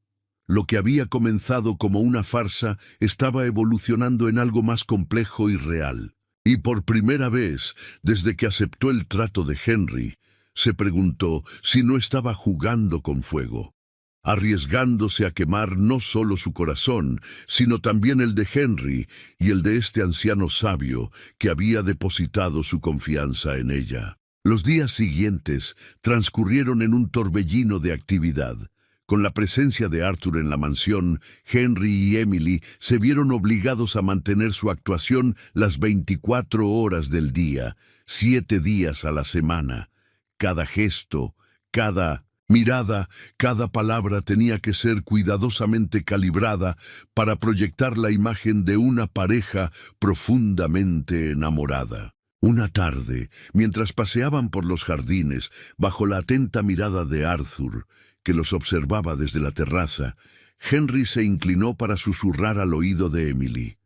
Lo que había comenzado como una farsa estaba evolucionando en algo más complejo y real. Y por primera vez, desde que aceptó el trato de Henry, se preguntó si no estaba jugando con fuego, arriesgándose a quemar no solo su corazón, sino también el de Henry y el de este anciano sabio que había depositado su confianza en ella. Los días siguientes transcurrieron en un torbellino de actividad. Con la presencia de Arthur en la mansión, Henry y Emily se vieron obligados a mantener su actuación las 24 horas del día, 7 días a la semana. Cada gesto, cada mirada, cada palabra tenía que ser cuidadosamente calibrada para proyectar la imagen de una pareja profundamente enamorada. Una tarde, mientras paseaban por los jardines, bajo la atenta mirada de Arthur, que los observaba desde la terraza, Henry se inclinó para susurrar al oído de Emily.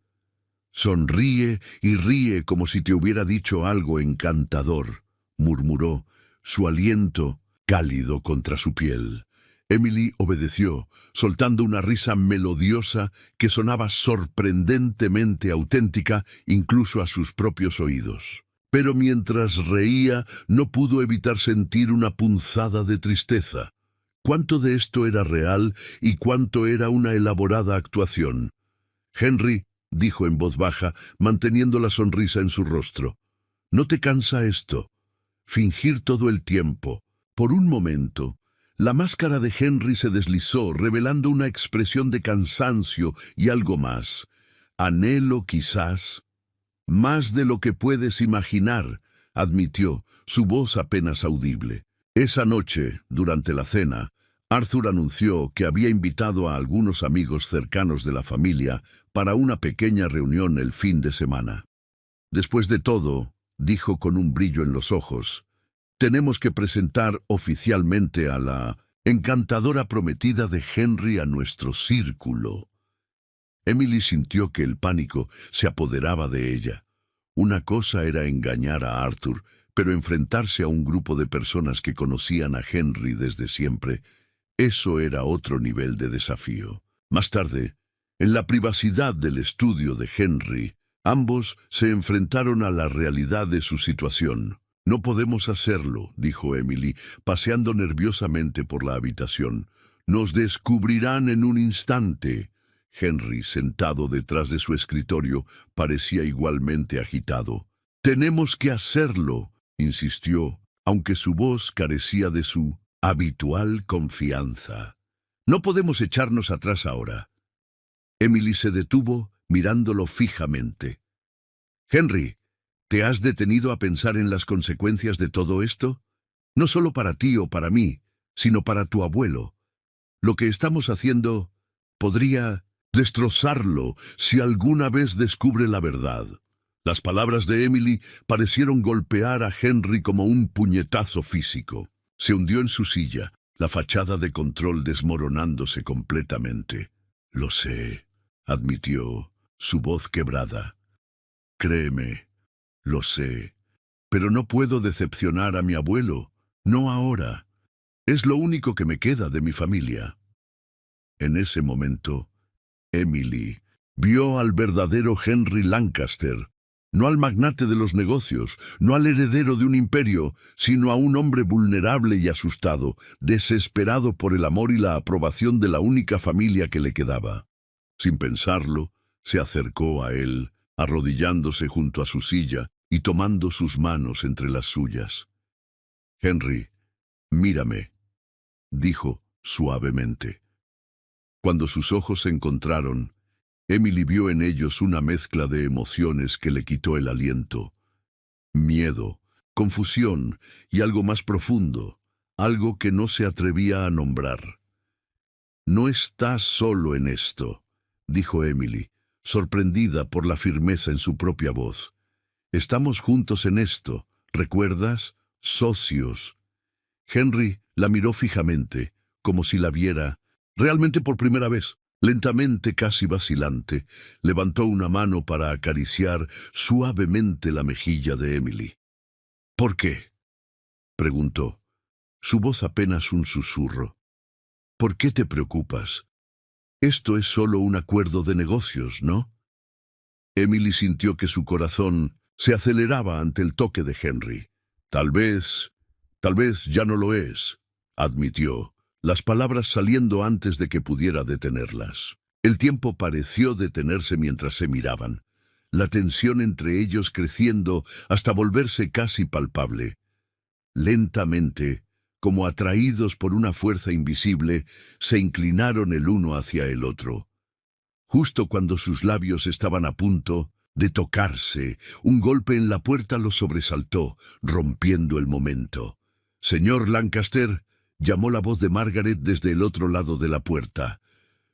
«Sonríe y ríe como si te hubiera dicho algo encantador», murmuró, su aliento cálido contra su piel. Emily obedeció, soltando una risa melodiosa que sonaba sorprendentemente auténtica incluso a sus propios oídos. Pero mientras reía, no pudo evitar sentir una punzada de tristeza. ¿Cuánto de esto era real y cuánto era una elaborada actuación? «Henry», dijo en voz baja, manteniendo la sonrisa en su rostro, «¿no te cansa esto? Fingir todo el tiempo». Por un momento, la máscara de Henry se deslizó, revelando una expresión de cansancio y algo más. «Anhelo, quizás». «Más de lo que puedes imaginar», admitió, su voz apenas audible. Esa noche, durante la cena, Arthur anunció que había invitado a algunos amigos cercanos de la familia para una pequeña reunión el fin de semana. «Después de todo», dijo con un brillo en los ojos, «tenemos que presentar oficialmente a la encantadora prometida de Henry a nuestro círculo». Emily sintió que el pánico se apoderaba de ella. Una cosa era engañar a Arthur, pero enfrentarse a un grupo de personas que conocían a Henry desde siempre, eso era otro nivel de desafío. Más tarde, en la privacidad del estudio de Henry, ambos se enfrentaron a la realidad de su situación. «No podemos hacerlo», dijo Emily, paseando nerviosamente por la habitación. «Nos descubrirán en un instante». Henry, sentado detrás de su escritorio, parecía igualmente agitado. «Tenemos que hacerlo», insistió, aunque su voz carecía de su habitual confianza. «No podemos echarnos atrás ahora». Emily se detuvo, mirándolo fijamente. «Henry, ¿te has detenido a pensar en las consecuencias de todo esto? No solo para ti o para mí, sino para tu abuelo. Lo que estamos haciendo podría destrozarlo si alguna vez descubre la verdad». Las palabras de Emily parecieron golpear a Henry como un puñetazo físico. Se hundió en su silla, la fachada de control desmoronándose completamente. «Lo sé», admitió, su voz quebrada. «Créeme, lo sé, pero no puedo decepcionar a mi abuelo, no ahora. Es lo único que me queda de mi familia». En ese momento, Emily vio al verdadero Henry Lancaster, no al magnate de los negocios, no al heredero de un imperio, sino a un hombre vulnerable y asustado, desesperado por el amor y la aprobación de la única familia que le quedaba. Sin pensarlo, se acercó a él, arrodillándose junto a su silla y tomando sus manos entre las suyas. «Henry, mírame», dijo suavemente. Cuando sus ojos se encontraron, Emily vio en ellos una mezcla de emociones que le quitó el aliento. Miedo, confusión y algo más profundo, algo que no se atrevía a nombrar. «No estás solo en esto», dijo Emily, sorprendida por la firmeza en su propia voz. «Estamos juntos en esto, ¿recuerdas? Socios». Henry la miró fijamente, como si la viera, realmente por primera vez. Lentamente, casi vacilante, levantó una mano para acariciar suavemente la mejilla de Emily. «¿Por qué?», preguntó, su voz apenas un susurro. «¿Por qué te preocupas? Esto es solo un acuerdo de negocios, ¿no?» Emily sintió que su corazón se aceleraba ante el toque de Henry. Tal vez ya no lo es», admitió, las palabras saliendo antes de que pudiera detenerlas. El tiempo pareció detenerse mientras se miraban, la tensión entre ellos creciendo hasta volverse casi palpable. Lentamente, como atraídos por una fuerza invisible, se inclinaron el uno hacia el otro. Justo cuando sus labios estaban a punto de tocarse, un golpe en la puerta los sobresaltó, rompiendo el momento. «Señor Lancaster», llamó la voz de Margaret desde el otro lado de la puerta.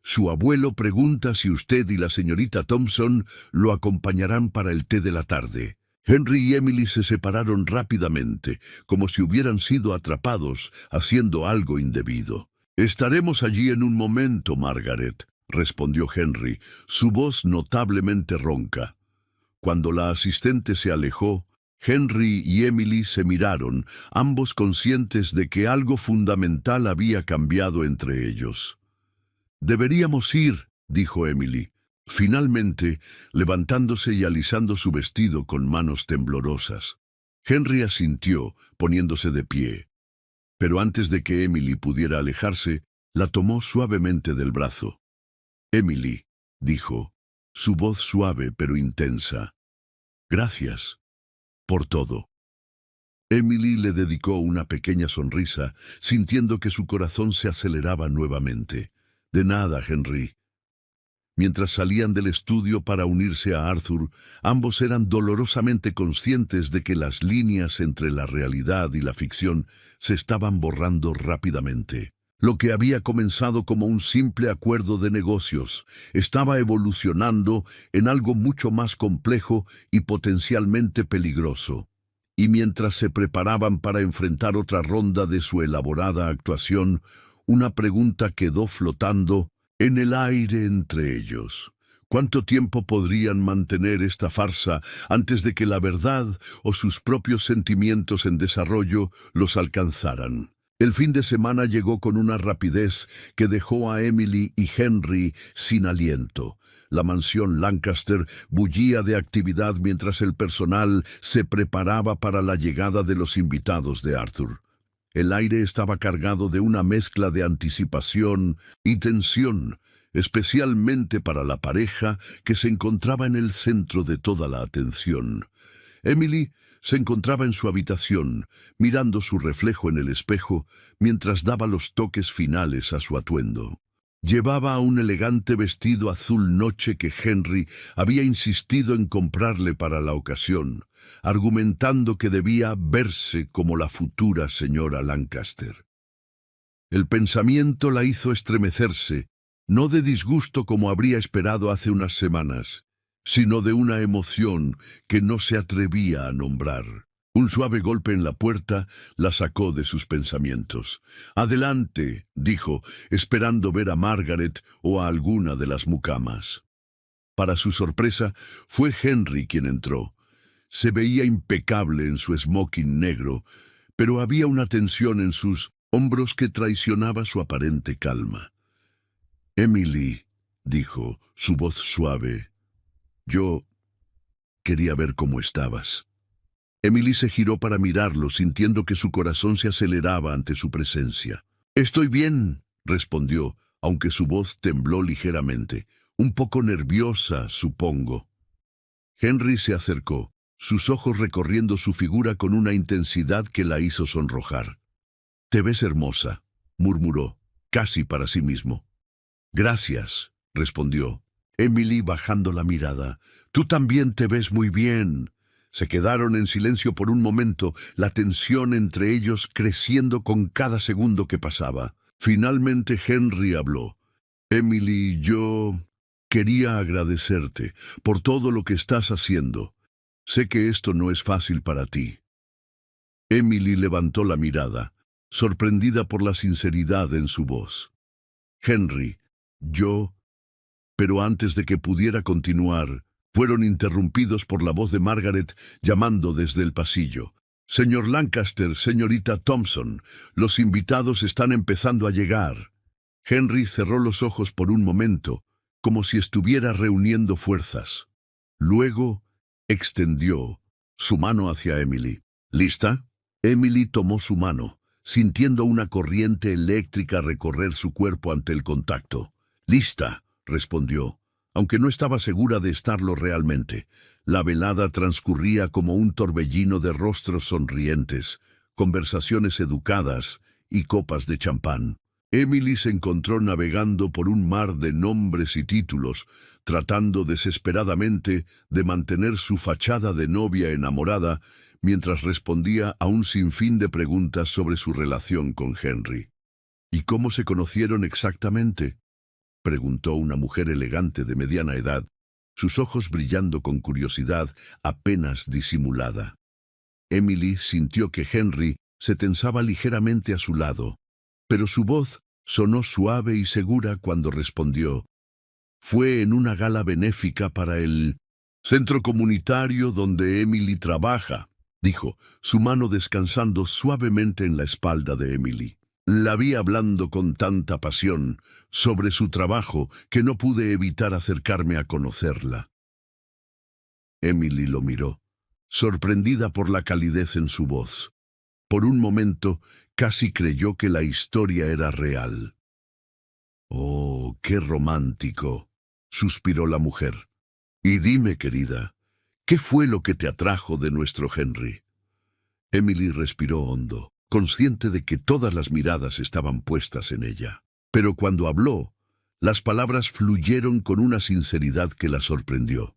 «Su abuelo pregunta si usted y la señorita Thompson lo acompañarán para el té de la tarde». Henry y Emily se separaron rápidamente, como si hubieran sido atrapados haciendo algo indebido. «Estaremos allí en un momento, Margaret», respondió Henry, su voz notablemente ronca. Cuando la asistente se alejó, Henry y Emily se miraron, ambos conscientes de que algo fundamental había cambiado entre ellos. «Deberíamos ir», dijo Emily, finalmente levantándose y alisando su vestido con manos temblorosas. Henry asintió, poniéndose de pie. Pero antes de que Emily pudiera alejarse, la tomó suavemente del brazo. «Emily», dijo, su voz suave pero intensa, «gracias por todo». Emily le dedicó una pequeña sonrisa, sintiendo que su corazón se aceleraba nuevamente. «De nada, Henry». Mientras salían del estudio para unirse a Arthur, ambos eran dolorosamente conscientes de que las líneas entre la realidad y la ficción se estaban borrando rápidamente. Lo que había comenzado como un simple acuerdo de negocios estaba evolucionando en algo mucho más complejo y potencialmente peligroso. Y mientras se preparaban para enfrentar otra ronda de su elaborada actuación, una pregunta quedó flotando en el aire entre ellos. ¿Cuánto tiempo podrían mantener esta farsa antes de que la verdad o sus propios sentimientos en desarrollo los alcanzaran? El fin de semana llegó con una rapidez que dejó a Emily y Henry sin aliento. La mansión Lancaster bullía de actividad mientras el personal se preparaba para la llegada de los invitados de Arthur. El aire estaba cargado de una mezcla de anticipación y tensión, especialmente para la pareja que se encontraba en el centro de toda la atención. Emily se encontraba en su habitación, mirando su reflejo en el espejo, mientras daba los toques finales a su atuendo. Llevaba un elegante vestido azul noche que Henry había insistido en comprarle para la ocasión, argumentando que debía verse como la futura señora Lancaster. El pensamiento la hizo estremecerse, no de disgusto como habría esperado hace unas semanas, sino de una emoción que no se atrevía a nombrar. Un suave golpe en la puerta la sacó de sus pensamientos. «Adelante», dijo, esperando ver a Margaret o a alguna de las mucamas. Para su sorpresa, fue Henry quien entró. Se veía impecable en su smoking negro, pero había una tensión en sus hombros que traicionaba su aparente calma. «Emily», dijo, su voz suave, «yo quería ver cómo estabas». Emily se giró para mirarlo, sintiendo que su corazón se aceleraba ante su presencia. «Estoy bien», respondió, aunque su voz tembló ligeramente. «Un poco nerviosa, supongo». Henry se acercó, sus ojos recorriendo su figura con una intensidad que la hizo sonrojar. «Te ves hermosa», murmuró, casi para sí mismo. «Gracias», respondió. Emily bajando la mirada. «Tú también te ves muy bien». Se quedaron en silencio por un momento, la tensión entre ellos creciendo con cada segundo que pasaba. Finalmente Henry habló. «Emily, yo quería agradecerte por todo lo que estás haciendo. Sé que esto no es fácil para ti». Emily levantó la mirada, sorprendida por la sinceridad en su voz. «Henry, yo...» Pero antes de que pudiera continuar, fueron interrumpidos por la voz de Margaret llamando desde el pasillo. «Señor Lancaster, señorita Thompson, los invitados están empezando a llegar». Henry cerró los ojos por un momento, como si estuviera reuniendo fuerzas. Luego extendió su mano hacia Emily. «¿Lista?» Emily tomó su mano, sintiendo una corriente eléctrica recorrer su cuerpo ante el contacto. «Lista», respondió, aunque no estaba segura de estarlo realmente. La velada transcurría como un torbellino de rostros sonrientes, conversaciones educadas y copas de champán. Emily se encontró navegando por un mar de nombres y títulos, tratando desesperadamente de mantener su fachada de novia enamorada mientras respondía a un sinfín de preguntas sobre su relación con Henry. ¿Y cómo se conocieron exactamente?, preguntó una mujer elegante de mediana edad, sus ojos brillando con curiosidad apenas disimulada. Emily sintió que Henry se tensaba ligeramente a su lado, pero su voz sonó suave y segura cuando respondió: «Fue en una gala benéfica para el centro comunitario donde Emily trabaja», dijo, su mano descansando suavemente en la espalda de Emily. La vi hablando con tanta pasión sobre su trabajo que no pude evitar acercarme a conocerla. Emily lo miró, sorprendida por la calidez en su voz. Por un momento, casi creyó que la historia era real. «Oh, qué romántico», suspiró la mujer. «Y dime, querida, ¿qué fue lo que te atrajo de nuestro Henry?» Emily respiró hondo, consciente de que todas las miradas estaban puestas en ella. Pero cuando habló, las palabras fluyeron con una sinceridad que la sorprendió.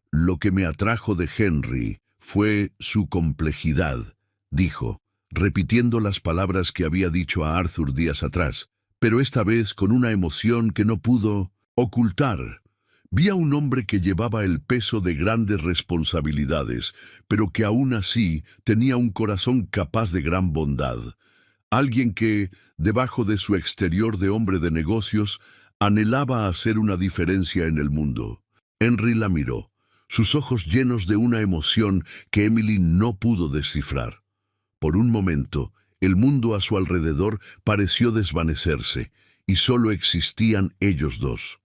«Lo que me atrajo de Henry fue su complejidad», dijo, repitiendo las palabras que había dicho a Arthur días atrás, pero esta vez con una emoción que no pudo ocultar. Vi a un hombre que llevaba el peso de grandes responsabilidades, pero que aún así tenía un corazón capaz de gran bondad. Alguien que, debajo de su exterior de hombre de negocios, anhelaba hacer una diferencia en el mundo. Henry la miró, sus ojos llenos de una emoción que Emily no pudo descifrar. Por un momento, el mundo a su alrededor pareció desvanecerse, y solo existían ellos dos.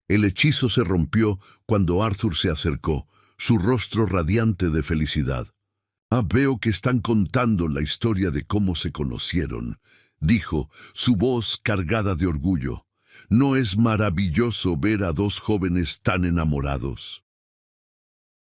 El hechizo se rompió cuando Arthur se acercó, su rostro radiante de felicidad. «Veo que están contando la historia de cómo se conocieron», dijo, su voz cargada de orgullo. «¿No es maravilloso ver a dos jóvenes tan enamorados?»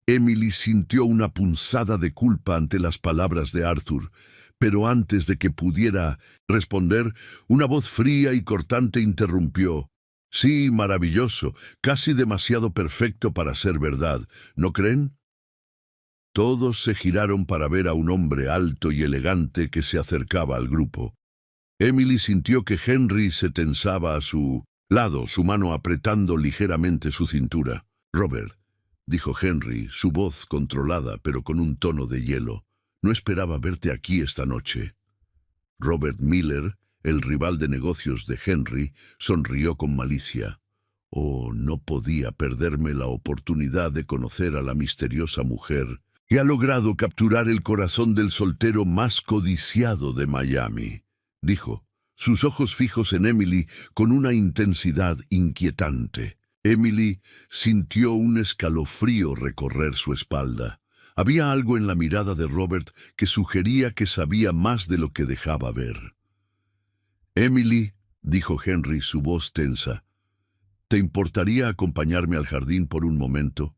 Emily sintió una punzada de culpa ante las palabras de Arthur, pero antes de que pudiera responder, una voz fría y cortante interrumpió. «Sí, maravilloso, casi demasiado perfecto para ser verdad, ¿no creen?» Todos se giraron para ver a un hombre alto y elegante que se acercaba al grupo. Emily sintió que Henry se tensaba a su lado, su mano apretando ligeramente su cintura. «Robert», dijo Henry, su voz controlada pero con un tono de hielo, «no esperaba verte aquí esta noche». Robert Miller, el rival de negocios de Henry, sonrió con malicia. «Oh, no podía perderme la oportunidad de conocer a la misteriosa mujer que ha logrado capturar el corazón del soltero más codiciado de Miami», dijo, sus ojos fijos en Emily con una intensidad inquietante. Emily sintió un escalofrío recorrer su espalda. Había algo en la mirada de Robert que sugería que sabía más de lo que dejaba ver. «Emily», dijo Henry, su voz tensa, «¿te importaría acompañarme al jardín por un momento?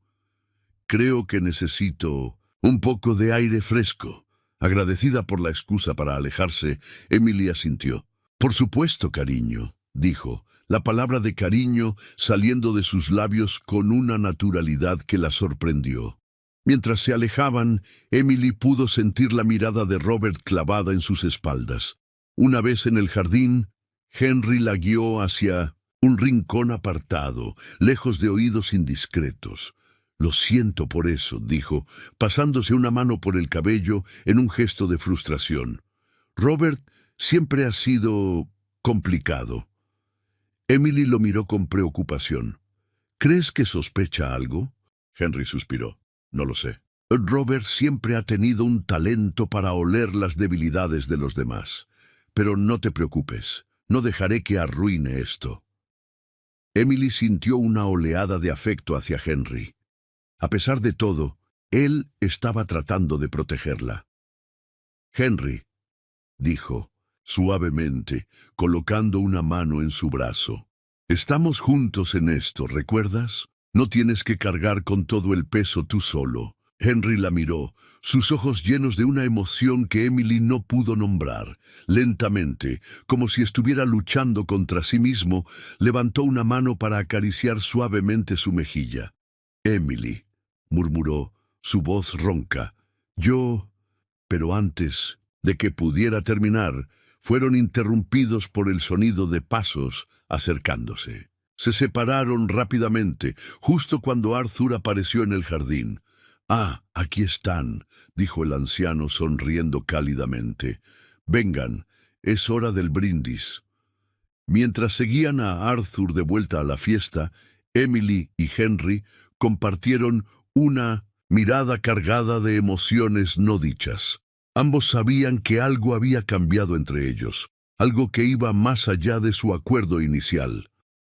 Creo que necesito un poco de aire fresco». Agradecida por la excusa para alejarse, Emily asintió. «Por supuesto, cariño», dijo, la palabra de cariño saliendo de sus labios con una naturalidad que la sorprendió. Mientras se alejaban, Emily pudo sentir la mirada de Robert clavada en sus espaldas. Una vez en el jardín, Henry la guió hacia un rincón apartado, lejos de oídos indiscretos. «Lo siento por eso», dijo, pasándose una mano por el cabello en un gesto de frustración. «Robert siempre ha sido complicado». Emily lo miró con preocupación. «¿Crees que sospecha algo?» Henry suspiró. «No lo sé. Robert siempre ha tenido un talento para oler las debilidades de los demás. Pero no te preocupes, no dejaré que arruine esto». Emily sintió una oleada de afecto hacia Henry. A pesar de todo, él estaba tratando de protegerla. «Henry», dijo, suavemente, colocando una mano en su brazo. «Estamos juntos en esto, ¿recuerdas? No tienes que cargar con todo el peso tú solo. Henry la miró, sus ojos llenos de una emoción que Emily no pudo nombrar. Lentamente, como si estuviera luchando contra sí mismo, levantó una mano para acariciar suavemente su mejilla. «Emily», murmuró, su voz ronca. «Yo...» Pero antes de que pudiera terminar, fueron interrumpidos por el sonido de pasos acercándose. Se separaron rápidamente, justo cuando Arthur apareció en el jardín. «Ah, aquí están», dijo el anciano sonriendo cálidamente. «Vengan, es hora del brindis». Mientras seguían a Arthur de vuelta a la fiesta, Emily y Henry compartieron una mirada cargada de emociones no dichas. Ambos sabían que algo había cambiado entre ellos, algo que iba más allá de su acuerdo inicial.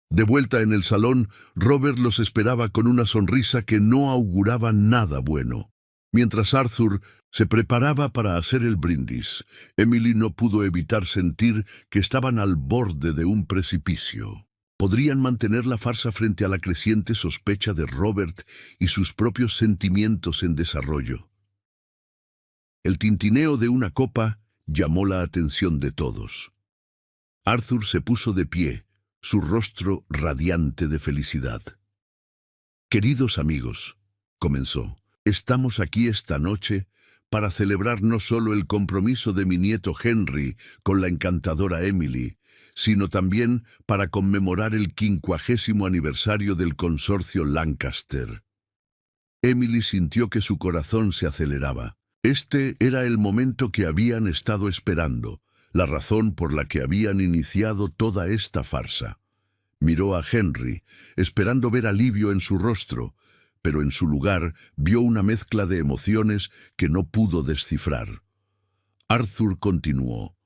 De vuelta en el salón, Robert los esperaba con una sonrisa que no auguraba nada bueno. Mientras Arthur se preparaba para hacer el brindis, Emily no pudo evitar sentir que estaban al borde de un precipicio. ¿Podrían mantener la farsa frente a la creciente sospecha de Robert y sus propios sentimientos en desarrollo? El tintineo de una copa llamó la atención de todos. Arthur se puso de pie, su rostro radiante de felicidad. «Queridos amigos», comenzó, «estamos aquí esta noche para celebrar no solo el compromiso de mi nieto Henry con la encantadora Emily, sino también para conmemorar el 50º aniversario del consorcio Lancaster». Emily sintió que su corazón se aceleraba. Este era el momento que habían estado esperando, la razón por la que habían iniciado toda esta farsa. Miró a Henry, esperando ver alivio en su rostro, pero en su lugar vio una mezcla de emociones que no pudo descifrar. Arthur continuó.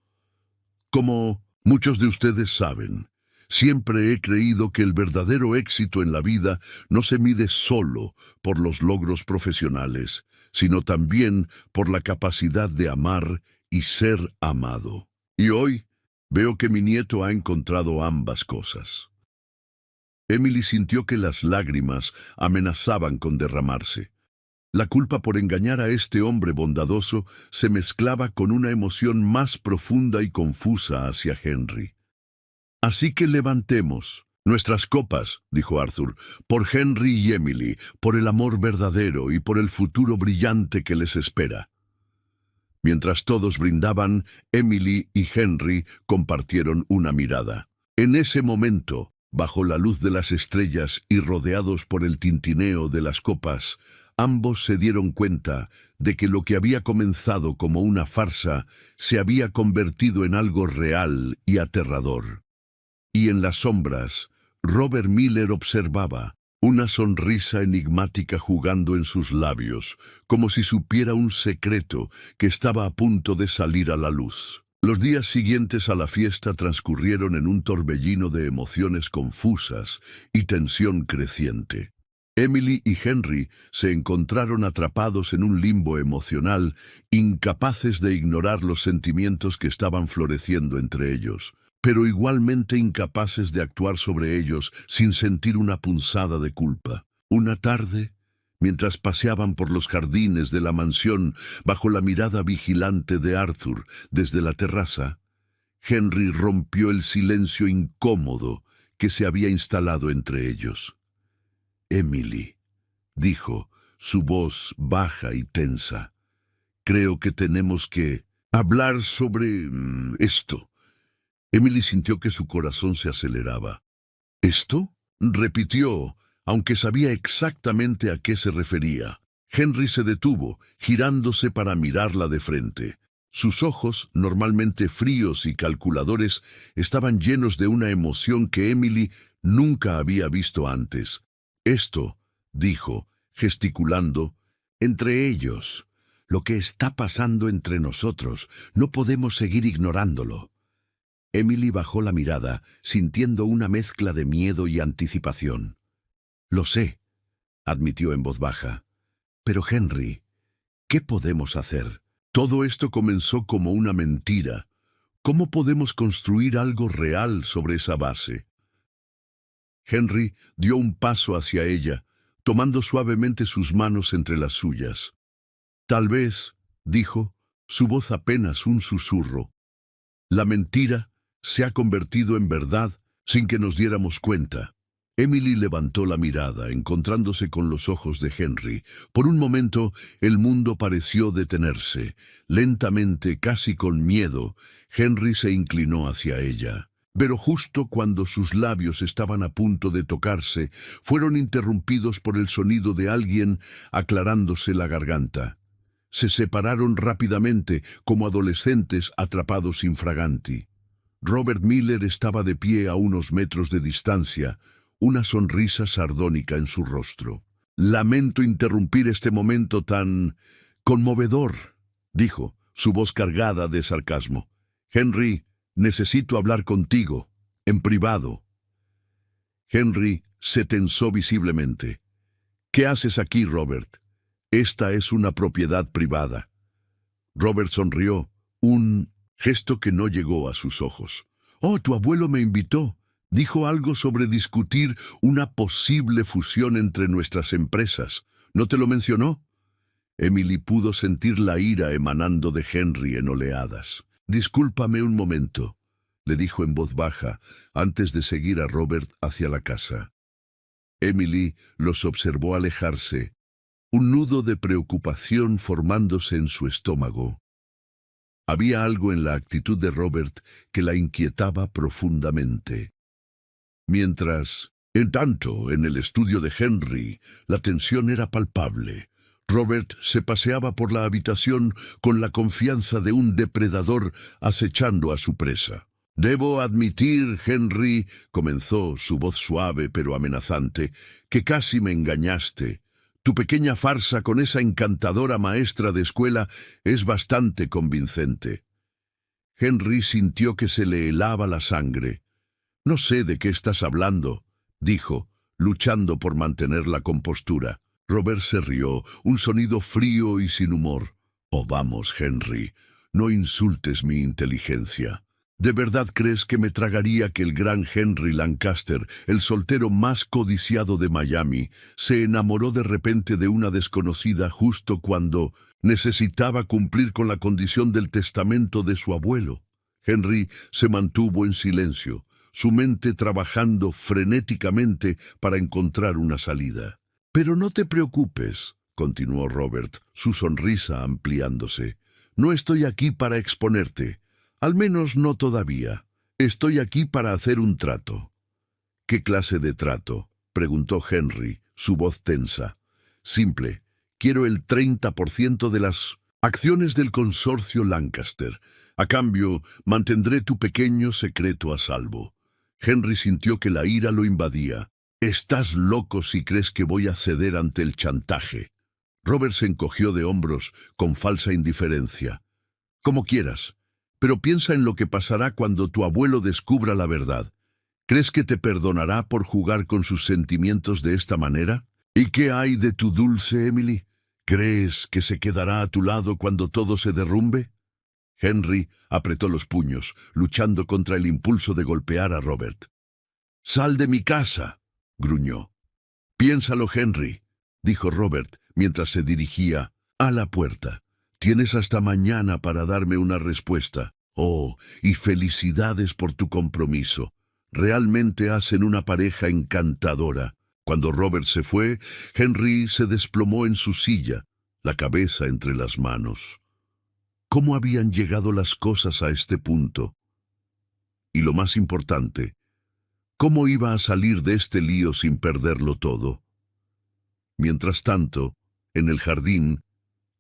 «Como muchos de ustedes saben, siempre he creído que el verdadero éxito en la vida no se mide solo por los logros profesionales, sino también por la capacidad de amar y ser amado. Y hoy veo que mi nieto ha encontrado ambas cosas». Emily sintió que las lágrimas amenazaban con derramarse. La culpa por engañar a este hombre bondadoso se mezclaba con una emoción más profunda y confusa hacia Henry. «Así que levantemos nuestras copas», dijo Arthur, «por Henry y Emily, por el amor verdadero y por el futuro brillante que les espera». Mientras todos brindaban, Emily y Henry compartieron una mirada. En ese momento, bajo la luz de las estrellas y rodeados por el tintineo de las copas, ambos se dieron cuenta de que lo que había comenzado como una farsa se había convertido en algo real y aterrador. Y en las sombras, Robert Miller observaba, una sonrisa enigmática jugando en sus labios, como si supiera un secreto que estaba a punto de salir a la luz. Los días siguientes a la fiesta transcurrieron en un torbellino de emociones confusas y tensión creciente. Emily y Henry se encontraron atrapados en un limbo emocional, incapaces de ignorar los sentimientos que estaban floreciendo entre ellos, pero igualmente incapaces de actuar sobre ellos sin sentir una punzada de culpa. Una tarde, mientras paseaban por los jardines de la mansión bajo la mirada vigilante de Arthur desde la terraza, Henry rompió el silencio incómodo que se había instalado entre ellos. «Emily», dijo, su voz baja y tensa, «creo que tenemos que hablar sobre esto». Emily sintió que su corazón se aceleraba. «¿Esto?», repitió, aunque sabía exactamente a qué se refería. Henry se detuvo, girándose para mirarla de frente. Sus ojos, normalmente fríos y calculadores, estaban llenos de una emoción que Emily nunca había visto antes. «Esto», dijo, gesticulando, «entre ellos, lo que está pasando entre nosotros, no podemos seguir ignorándolo». Emily bajó la mirada, sintiendo una mezcla de miedo y anticipación. «Lo sé», admitió en voz baja. «Pero Henry, ¿qué podemos hacer? Todo esto comenzó como una mentira. ¿Cómo podemos construir algo real sobre esa base?» Henry dio un paso hacia ella, tomando suavemente sus manos entre las suyas. Tal vez, dijo, su voz apenas un susurro. La mentira se ha convertido en verdad sin que nos diéramos cuenta. Emily levantó la mirada, encontrándose con los ojos de Henry. Por un momento, el mundo pareció detenerse. Lentamente, casi con miedo, Henry se inclinó hacia ella. Pero justo cuando sus labios estaban a punto de tocarse, fueron interrumpidos por el sonido de alguien aclarándose la garganta. Se separaron rápidamente, como adolescentes atrapados infraganti. Robert Miller estaba de pie a unos metros de distancia, una sonrisa sardónica en su rostro. «Lamento interrumpir este momento tan conmovedor», dijo, su voz cargada de sarcasmo. «Henry, necesito hablar contigo, en privado». Henry se tensó visiblemente. «¿Qué haces aquí, Robert? Esta es una propiedad privada». Robert sonrió, un gesto que no llegó a sus ojos. «Oh, tu abuelo me invitó. Dijo algo sobre discutir una posible fusión entre nuestras empresas. ¿No te lo mencionó?» Emily pudo sentir la ira emanando de Henry en oleadas. «Discúlpame un momento», le dijo en voz baja, antes de seguir a Robert hacia la casa. Emily los observó alejarse, un nudo de preocupación formándose en su estómago. Había algo en la actitud de Robert que la inquietaba profundamente. Mientras, en tanto, en el estudio de Henry, la tensión era palpable. Robert se paseaba por la habitación con la confianza de un depredador acechando a su presa. «Debo admitir, Henry», comenzó, su voz suave pero amenazante, «que casi me engañaste. Tu pequeña farsa con esa encantadora maestra de escuela es bastante convincente». Henry sintió que se le helaba la sangre. «No sé de qué estás hablando», dijo, luchando por mantener la compostura. Robert se rió, un sonido frío y sin humor. «Oh, vamos, Henry, no insultes mi inteligencia. ¿De verdad crees que me tragaría que el gran Henry Lancaster, el soltero más codiciado de Miami, se enamoró de repente de una desconocida justo cuando necesitaba cumplir con la condición del testamento de su abuelo?» Henry se mantuvo en silencio, su mente trabajando frenéticamente para encontrar una salida. «Pero no te preocupes», continuó Robert, su sonrisa ampliándose. «No estoy aquí para exponerte. Al menos no todavía. Estoy aquí para hacer un trato». «¿Qué clase de trato?», preguntó Henry, su voz tensa. «Simple. Quiero el 30% de las acciones del consorcio Lancaster. A cambio, mantendré tu pequeño secreto a salvo». Henry sintió que la ira lo invadía. «Estás loco si crees que voy a ceder ante el chantaje». Robert se encogió de hombros con falsa indiferencia. «Como quieras, pero piensa en lo que pasará cuando tu abuelo descubra la verdad. ¿Crees que te perdonará por jugar con sus sentimientos de esta manera? ¿Y qué hay de tu dulce Emily? ¿Crees que se quedará a tu lado cuando todo se derrumbe?» Henry apretó los puños, luchando contra el impulso de golpear a Robert. «¡Sal de mi casa!», gruñó. «Piénsalo, Henry», dijo Robert mientras se dirigía a la puerta. «Tienes hasta mañana para darme una respuesta. Oh, y felicidades por tu compromiso. Realmente hacen una pareja encantadora». Cuando Robert se fue, Henry se desplomó en su silla, la cabeza entre las manos. ¿Cómo habían llegado las cosas a este punto? Y lo más importante, ¿cómo iba a salir de este lío sin perderlo todo? Mientras tanto, en el jardín,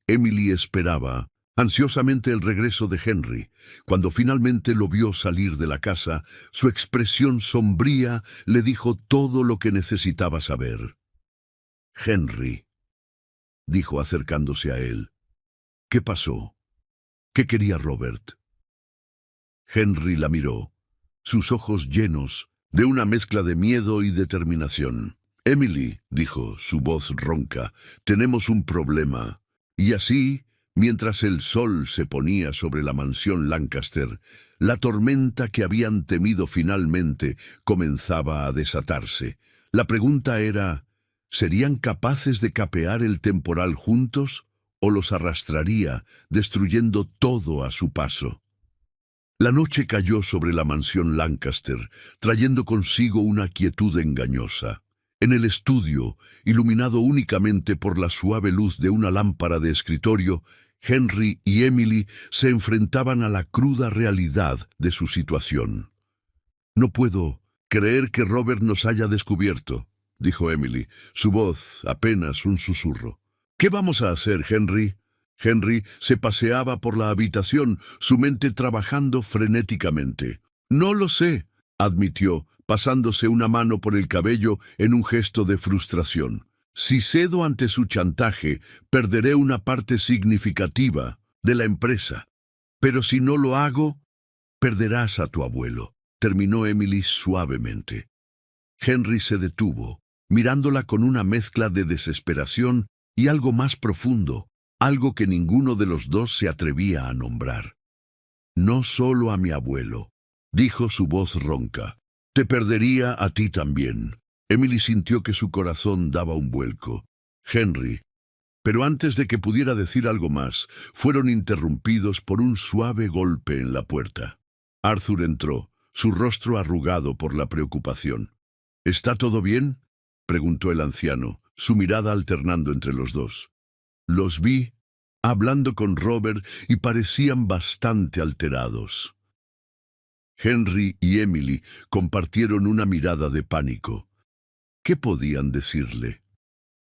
Emily esperaba ansiosamente el regreso de Henry. Cuando finalmente lo vio salir de la casa, su expresión sombría le dijo todo lo que necesitaba saber. «Henry», dijo acercándose a él, «¿qué pasó? ¿Qué quería Robert?». Henry la miró, sus ojos llenos de una mezcla de miedo y determinación. «Emily», dijo, su voz ronca, «tenemos un problema». Y así, mientras el sol se ponía sobre la mansión Lancaster, la tormenta que habían temido finalmente comenzaba a desatarse. La pregunta era, ¿Serían capaces de capear el temporal juntos o los arrastraría, destruyendo todo a su paso? La noche cayó sobre la mansión Lancaster, trayendo consigo una quietud engañosa. En el estudio, iluminado únicamente por la suave luz de una lámpara de escritorio, Henry y Emily se enfrentaban a la cruda realidad de su situación. «No puedo creer que Robert nos haya descubierto», dijo Emily, su voz apenas un susurro. «¿Qué vamos a hacer, Henry?» Henry se paseaba por la habitación, su mente trabajando frenéticamente. «No lo sé», admitió, pasándose una mano por el cabello en un gesto de frustración. «Si cedo ante su chantaje, perderé una parte significativa de la empresa. Pero si no lo hago, perderás a tu abuelo», terminó Emily suavemente. Henry se detuvo, mirándola con una mezcla de desesperación y algo más profundo, algo que ninguno de los dos se atrevía a nombrar. «No solo a mi abuelo», dijo su voz ronca. «Te perdería a ti también». Emily sintió que su corazón daba un vuelco. «Henry». Pero antes de que pudiera decir algo más, fueron interrumpidos por un suave golpe en la puerta. Arthur entró, su rostro arrugado por la preocupación. «¿Está todo bien?», preguntó el anciano, su mirada alternando entre los dos. «Los vi hablando con Robert y parecían bastante alterados». Henry y Emily compartieron una mirada de pánico. ¿Qué podían decirle?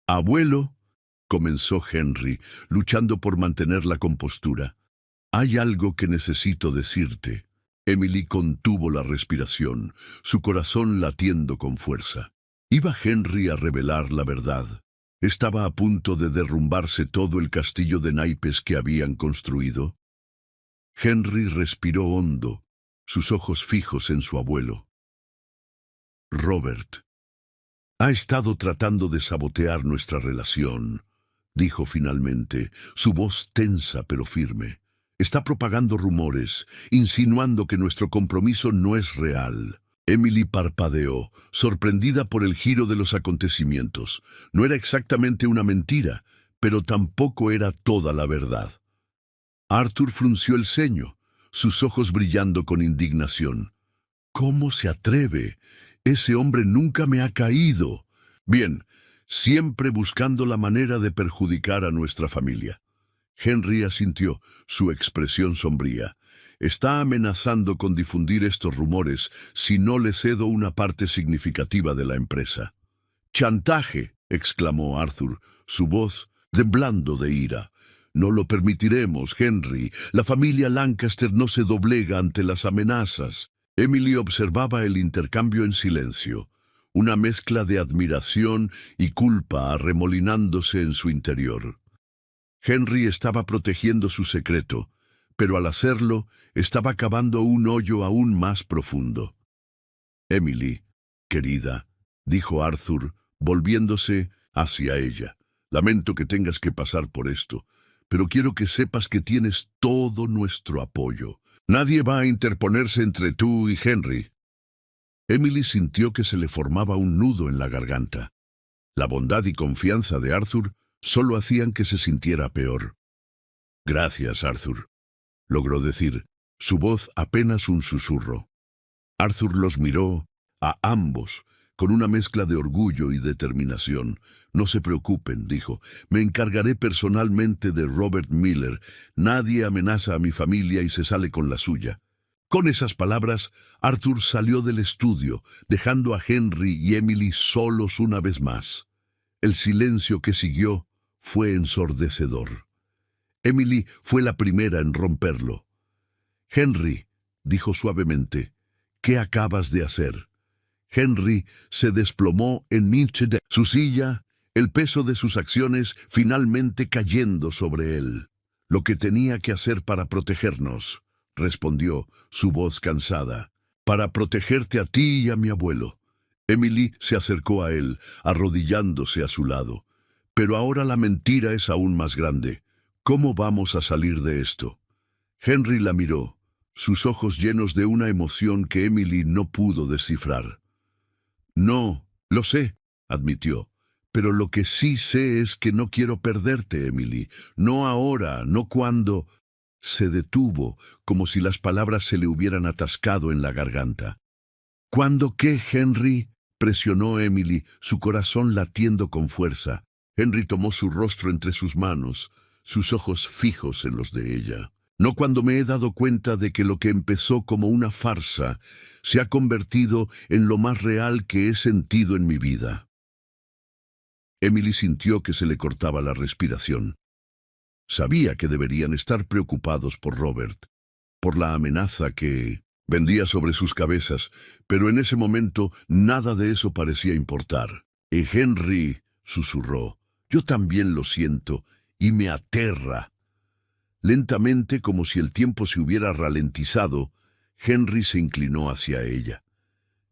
«Abuelo», comenzó Henry, luchando por mantener la compostura. «Hay algo que necesito decirte». Emily contuvo la respiración, su corazón latiendo con fuerza. ¿Iba Henry a revelar la verdad? ¿Estaba a punto de derrumbarse todo el castillo de naipes que habían construido? Henry respiró hondo, sus ojos fijos en su abuelo. «Robert ha estado tratando de sabotear nuestra relación», dijo finalmente, su voz tensa pero firme. «Está propagando rumores, insinuando que nuestro compromiso no es real». Emily parpadeó, sorprendida por el giro de los acontecimientos. No era exactamente una mentira, pero tampoco era toda la verdad. Arthur frunció el ceño, sus ojos brillando con indignación. «¿Cómo se atreve? Ese hombre nunca me ha caído. Bien, siempre buscando la manera de perjudicar a nuestra familia». Henry asintió, su expresión sombría. «Está amenazando con difundir estos rumores si no le cedo una parte significativa de la empresa». «¡Chantaje!», exclamó Arthur, su voz temblando de ira. «No lo permitiremos, Henry. La familia Lancaster no se doblega ante las amenazas». Emily observaba el intercambio en silencio, una mezcla de admiración y culpa arremolinándose en su interior. Henry estaba protegiendo su secreto, pero al hacerlo estaba cavando un hoyo aún más profundo. «Emily, querida», dijo Arthur, volviéndose hacia ella, «lamento que tengas que pasar por esto, pero quiero que sepas que tienes todo nuestro apoyo. Nadie va a interponerse entre tú y Henry». Emily sintió que se le formaba un nudo en la garganta. La bondad y confianza de Arthur solo hacían que se sintiera peor. «Gracias, Arthur», logró decir, su voz apenas un susurro. Arthur los miró a ambos con una mezcla de orgullo y determinación. «No se preocupen», dijo, «me encargaré personalmente de Robert Miller. Nadie amenaza a mi familia y se sale con la suya». Con esas palabras, Arthur salió del estudio, dejando a Henry y Emily solos una vez más. El silencio que siguió fue ensordecedor. Emily fue la primera en romperlo. «Henry», dijo suavemente, «¿qué acabas de hacer?». Henry se desplomó en de su silla, el peso de sus acciones finalmente cayendo sobre él. «Lo que tenía que hacer para protegernos», respondió, su voz cansada, «para protegerte a ti y a mi abuelo». Emily se acercó a él, arrodillándose a su lado. «Pero ahora la mentira es aún más grande. ¿Cómo vamos a salir de esto?». Henry la miró, sus ojos llenos de una emoción que Emily no pudo descifrar. «No, lo sé», admitió, Pero lo que sí sé es que no quiero perderte, Emily. No ahora, no cuando... Se detuvo, como si las palabras se le hubieran atascado en la garganta. ¿Cuándo qué, Henry? Presionó Emily, su corazón latiendo con fuerza. Henry tomó su rostro entre sus manos, sus ojos fijos en los de ella. No cuando me he dado cuenta de que lo que empezó como una farsa se ha convertido en lo más real que he sentido en mi vida. Emily sintió que se le cortaba la respiración. Sabía que deberían estar preocupados por Robert, por la amenaza que vendía sobre sus cabezas, pero en ese momento nada de eso parecía importar. Henry, susurró, yo también lo siento, y me aterra. Lentamente, como si el tiempo se hubiera ralentizado, Henry se inclinó hacia ella.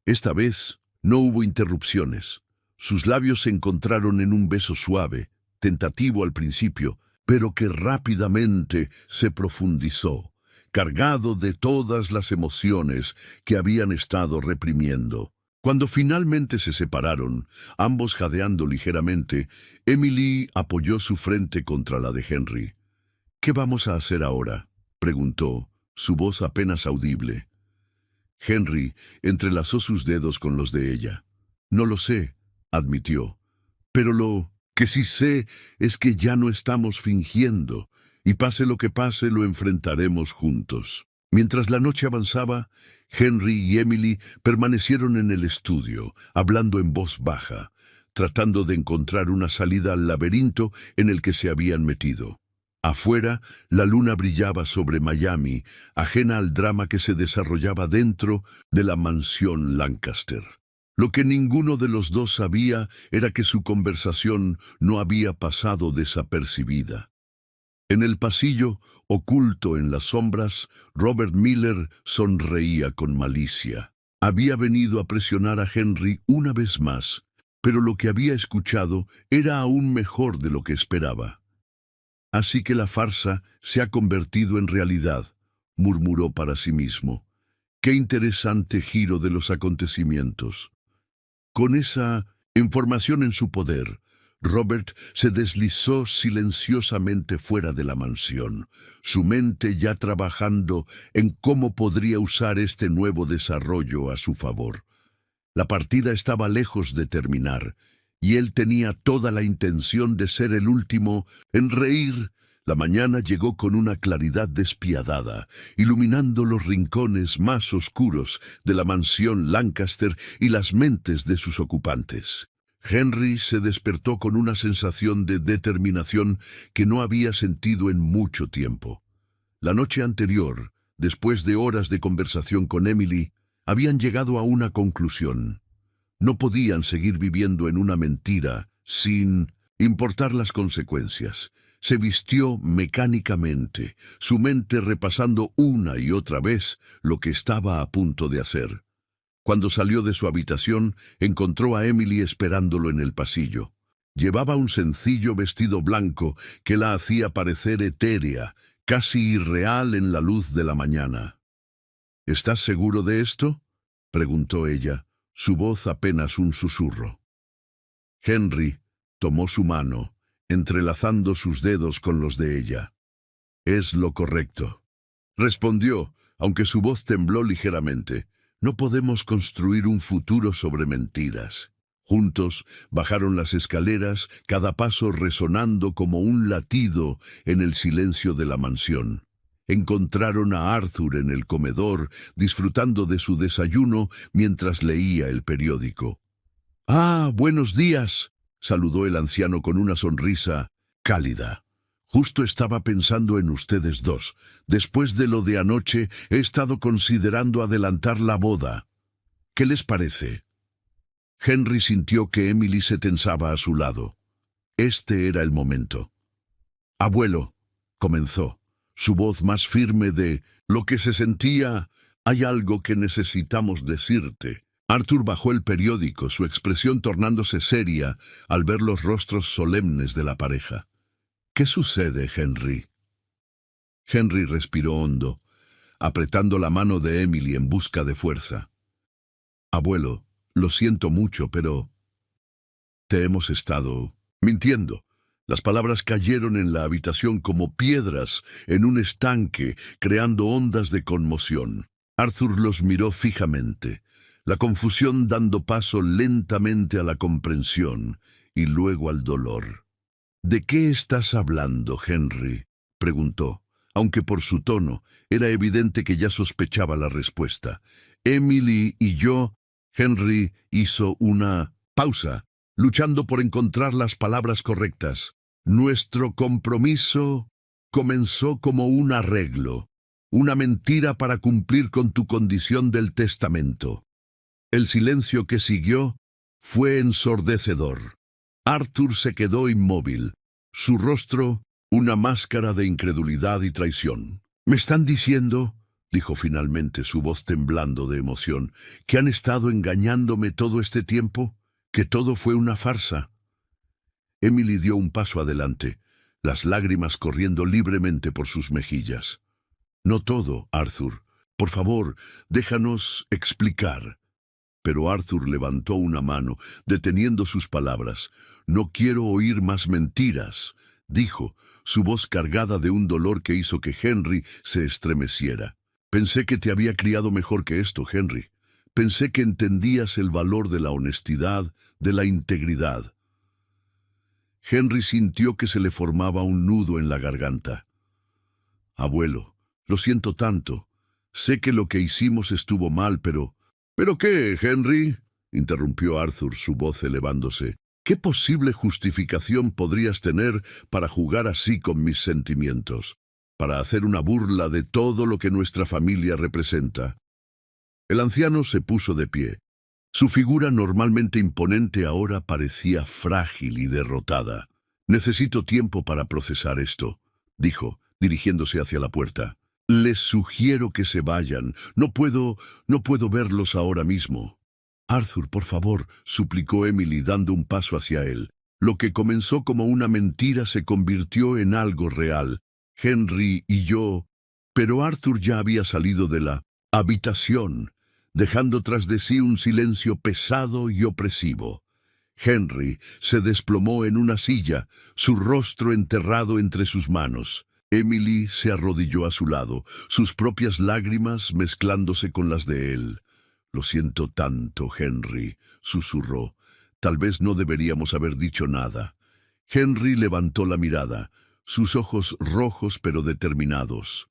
Esta vez no hubo interrupciones. Sus labios se encontraron en un beso suave, tentativo al principio, pero que rápidamente se profundizó, cargado de todas las emociones que habían estado reprimiendo. Cuando finalmente se separaron, ambos jadeando ligeramente, Emily apoyó su frente contra la de Henry. «¿Qué vamos a hacer ahora?», preguntó, su voz apenas audible. Henry entrelazó sus dedos con los de ella. «No lo sé», admitió, «pero lo que sí sé es que ya no estamos fingiendo, y pase lo que pase, lo enfrentaremos juntos». Mientras la noche avanzaba, Henry y Emily permanecieron en el estudio, hablando en voz baja, tratando de encontrar una salida al laberinto en el que se habían metido. Afuera, la luna brillaba sobre Miami, ajena al drama que se desarrollaba dentro de la mansión Lancaster. Lo que ninguno de los dos sabía era que su conversación no había pasado desapercibida. En el pasillo, oculto en las sombras, Robert Miller sonreía con malicia. Había venido a presionar a Henry una vez más, pero lo que había escuchado era aún mejor de lo que esperaba. «Así que la farsa se ha convertido en realidad», murmuró para sí mismo. «Qué interesante giro de los acontecimientos». Con esa información en su poder, Robert se deslizó silenciosamente fuera de la mansión, su mente ya trabajando en cómo podría usar este nuevo desarrollo a su favor. La partida estaba lejos de terminar, y él tenía toda la intención de ser el último en reír. La mañana llegó con una claridad despiadada, iluminando los rincones más oscuros de la mansión Lancaster y las mentes de sus ocupantes. Henry se despertó con una sensación de determinación que no había sentido en mucho tiempo. La noche anterior, después de horas de conversación con Emily, habían llegado a una conclusión. No podían seguir viviendo en una mentira sin importar las consecuencias. Se vistió mecánicamente, su mente repasando una y otra vez lo que estaba a punto de hacer. Cuando salió de su habitación, encontró a Emily esperándolo en el pasillo. Llevaba un sencillo vestido blanco que la hacía parecer etérea, casi irreal en la luz de la mañana. «¿Estás seguro de esto?», preguntó ella, su voz apenas un susurro. Henry tomó su mano, entrelazando sus dedos con los de ella. «Es lo correcto», respondió, aunque su voz tembló ligeramente. «No podemos construir un futuro sobre mentiras». Juntos bajaron las escaleras, cada paso resonando como un latido en el silencio de la mansión. Encontraron a Arthur en el comedor, disfrutando de su desayuno mientras leía el periódico. «Ah, buenos días», saludó el anciano con una sonrisa cálida. «Justo estaba pensando en ustedes dos. Después de lo de anoche, he estado considerando adelantar la boda. ¿Qué les parece?» Henry sintió que Emily se tensaba a su lado. Este era el momento. «Abuelo», comenzó, su voz más firme de lo que se sentía, «hay algo que necesitamos decirte». Arthur bajó el periódico, su expresión tornándose seria al ver los rostros solemnes de la pareja. «¿Qué sucede, Henry?» Henry respiró hondo, apretando la mano de Emily en busca de fuerza. «Abuelo, lo siento mucho, pero Te hemos estado mintiendo. Las palabras cayeron en la habitación como piedras en un estanque, creando ondas de conmoción. Arthur los miró fijamente, la confusión dando paso lentamente a la comprensión y luego al dolor. «¿De qué estás hablando, Henry?», preguntó, aunque por su tono era evidente que ya sospechaba la respuesta. «Emily y yo...». Henry hizo una pausa, luchando por encontrar las palabras correctas. «Nuestro compromiso comenzó como un arreglo, una mentira para cumplir con tu condición del testamento». El silencio que siguió fue ensordecedor. Arthur se quedó inmóvil, su rostro una máscara de incredulidad y traición. «¿Me están diciendo?», dijo finalmente, su voz temblando de emoción, «que han estado engañándome todo este tiempo? ¿Que todo fue una farsa?». Emily dio un paso adelante, las lágrimas corriendo libremente por sus mejillas. «No todo, Arthur. Por favor, déjanos explicar». Pero Arthur levantó una mano, deteniendo sus palabras. «No quiero oír más mentiras», dijo, su voz cargada de un dolor que hizo que Henry se estremeciera. «Pensé que te había criado mejor que esto, Henry. Pensé que entendías el valor de la honestidad, de la integridad». Henry sintió que se le formaba un nudo en la garganta. «Abuelo, lo siento tanto. Sé que lo que hicimos estuvo mal, pero...». «¿Pero qué, Henry?», interrumpió Arthur, su voz elevándose. «¿Qué posible justificación podrías tener para jugar así con mis sentimientos? Para hacer una burla de todo lo que nuestra familia representa». El anciano se puso de pie. Su figura normalmente imponente ahora parecía frágil y derrotada. «Necesito tiempo para procesar esto», dijo, dirigiéndose hacia la puerta. «Les sugiero que se vayan. No puedo verlos ahora mismo». «Arthur, por favor», suplicó Emily dando un paso hacia él. Lo que comenzó como una mentira se convirtió en algo real. «Henry y yo...». Pero Arthur ya había salido de la habitación, dejando tras de sí un silencio pesado y opresivo. Henry se desplomó en una silla, su rostro enterrado entre sus manos. Emily se arrodilló a su lado, sus propias lágrimas mezclándose con las de él. «Lo siento tanto, Henry», susurró. «Tal vez no deberíamos haber dicho nada». Henry levantó la mirada, sus ojos rojos pero determinados.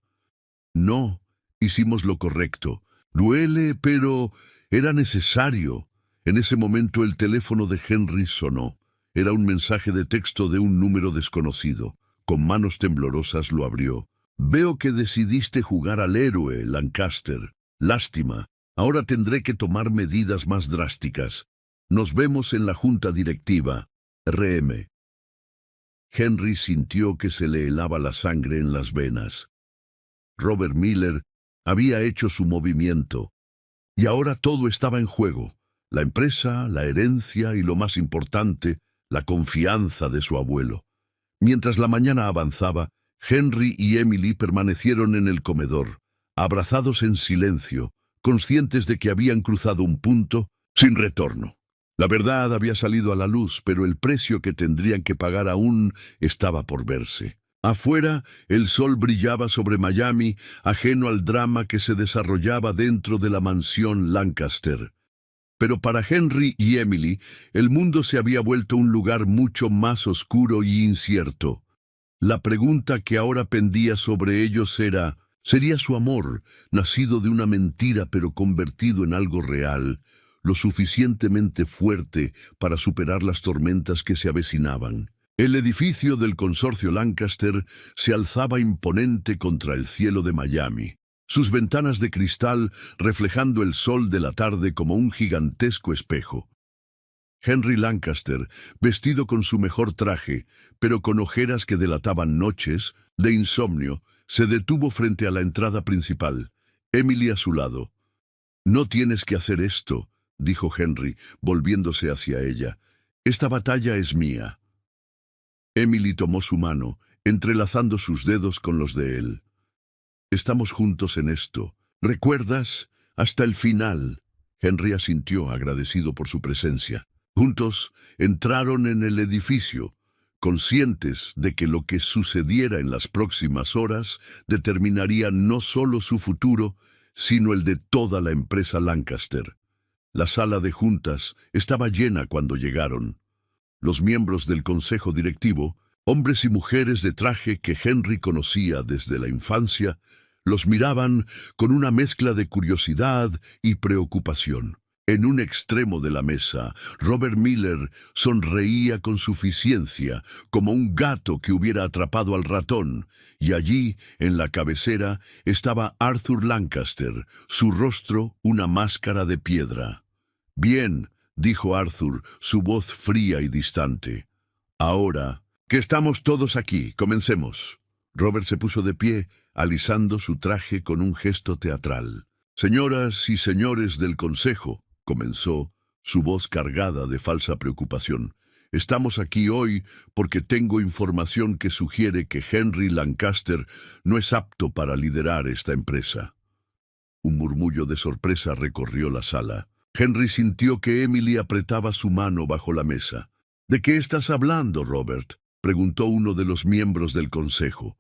«No, hicimos lo correcto. Duele, pero era necesario». En ese momento el teléfono de Henry sonó. Era un mensaje de texto de un número desconocido. Con manos temblorosas lo abrió. «Veo que decidiste jugar al héroe, Lancaster. Lástima. Ahora tendré que tomar medidas más drásticas. Nos vemos en la junta directiva. RM». Henry sintió que se le helaba la sangre en las venas. Robert Miller había hecho su movimiento, y ahora todo estaba en juego. La empresa, la herencia y, lo más importante, la confianza de su abuelo. Mientras la mañana avanzaba, Henry y Emily permanecieron en el comedor, abrazados en silencio, conscientes de que habían cruzado un punto sin retorno. La verdad había salido a la luz, pero el precio que tendrían que pagar aún estaba por verse. Afuera, el sol brillaba sobre Miami, ajeno al drama que se desarrollaba dentro de la mansión Lancaster. Pero para Henry y Emily, el mundo se había vuelto un lugar mucho más oscuro y incierto. La pregunta que ahora pendía sobre ellos era, ¿sería su amor, nacido de una mentira pero convertido en algo real, lo suficientemente fuerte para superar las tormentas que se avecinaban? El edificio del consorcio Lancaster se alzaba imponente contra el cielo de Miami, sus ventanas de cristal reflejando el sol de la tarde como un gigantesco espejo. Henry Lancaster, vestido con su mejor traje, pero con ojeras que delataban noches de insomnio, se detuvo frente a la entrada principal, Emily a su lado. «No tienes que hacer esto», dijo Henry, volviéndose hacia ella. «Esta batalla es mía». Emily tomó su mano, entrelazando sus dedos con los de él. «Estamos juntos en esto. ¿Recuerdas? Hasta el final». Henry asintió, agradecido por su presencia. Juntos entraron en el edificio, conscientes de que lo que sucediera en las próximas horas determinaría no solo su futuro, sino el de toda la empresa Lancaster. La sala de juntas estaba llena cuando llegaron. Los miembros del consejo directivo, hombres y mujeres de traje que Henry conocía desde la infancia, los miraban con una mezcla de curiosidad y preocupación. En un extremo de la mesa, Robert Miller sonreía con suficiencia, como un gato que hubiera atrapado al ratón, y allí, en la cabecera, estaba Arthur Lancaster, su rostro una máscara de piedra. «Bien», dijo Arthur, su voz fría y distante. «Ahora que estamos todos aquí, comencemos». Robert se puso de pie, alisando su traje con un gesto teatral. «Señoras y señores del consejo», comenzó, su voz cargada de falsa preocupación. «Estamos aquí hoy porque tengo información que sugiere que Henry Lancaster no es apto para liderar esta empresa». Un murmullo de sorpresa recorrió la sala. Henry sintió que Emily apretaba su mano bajo la mesa. «¿De qué estás hablando, Robert?», preguntó uno de los miembros del consejo.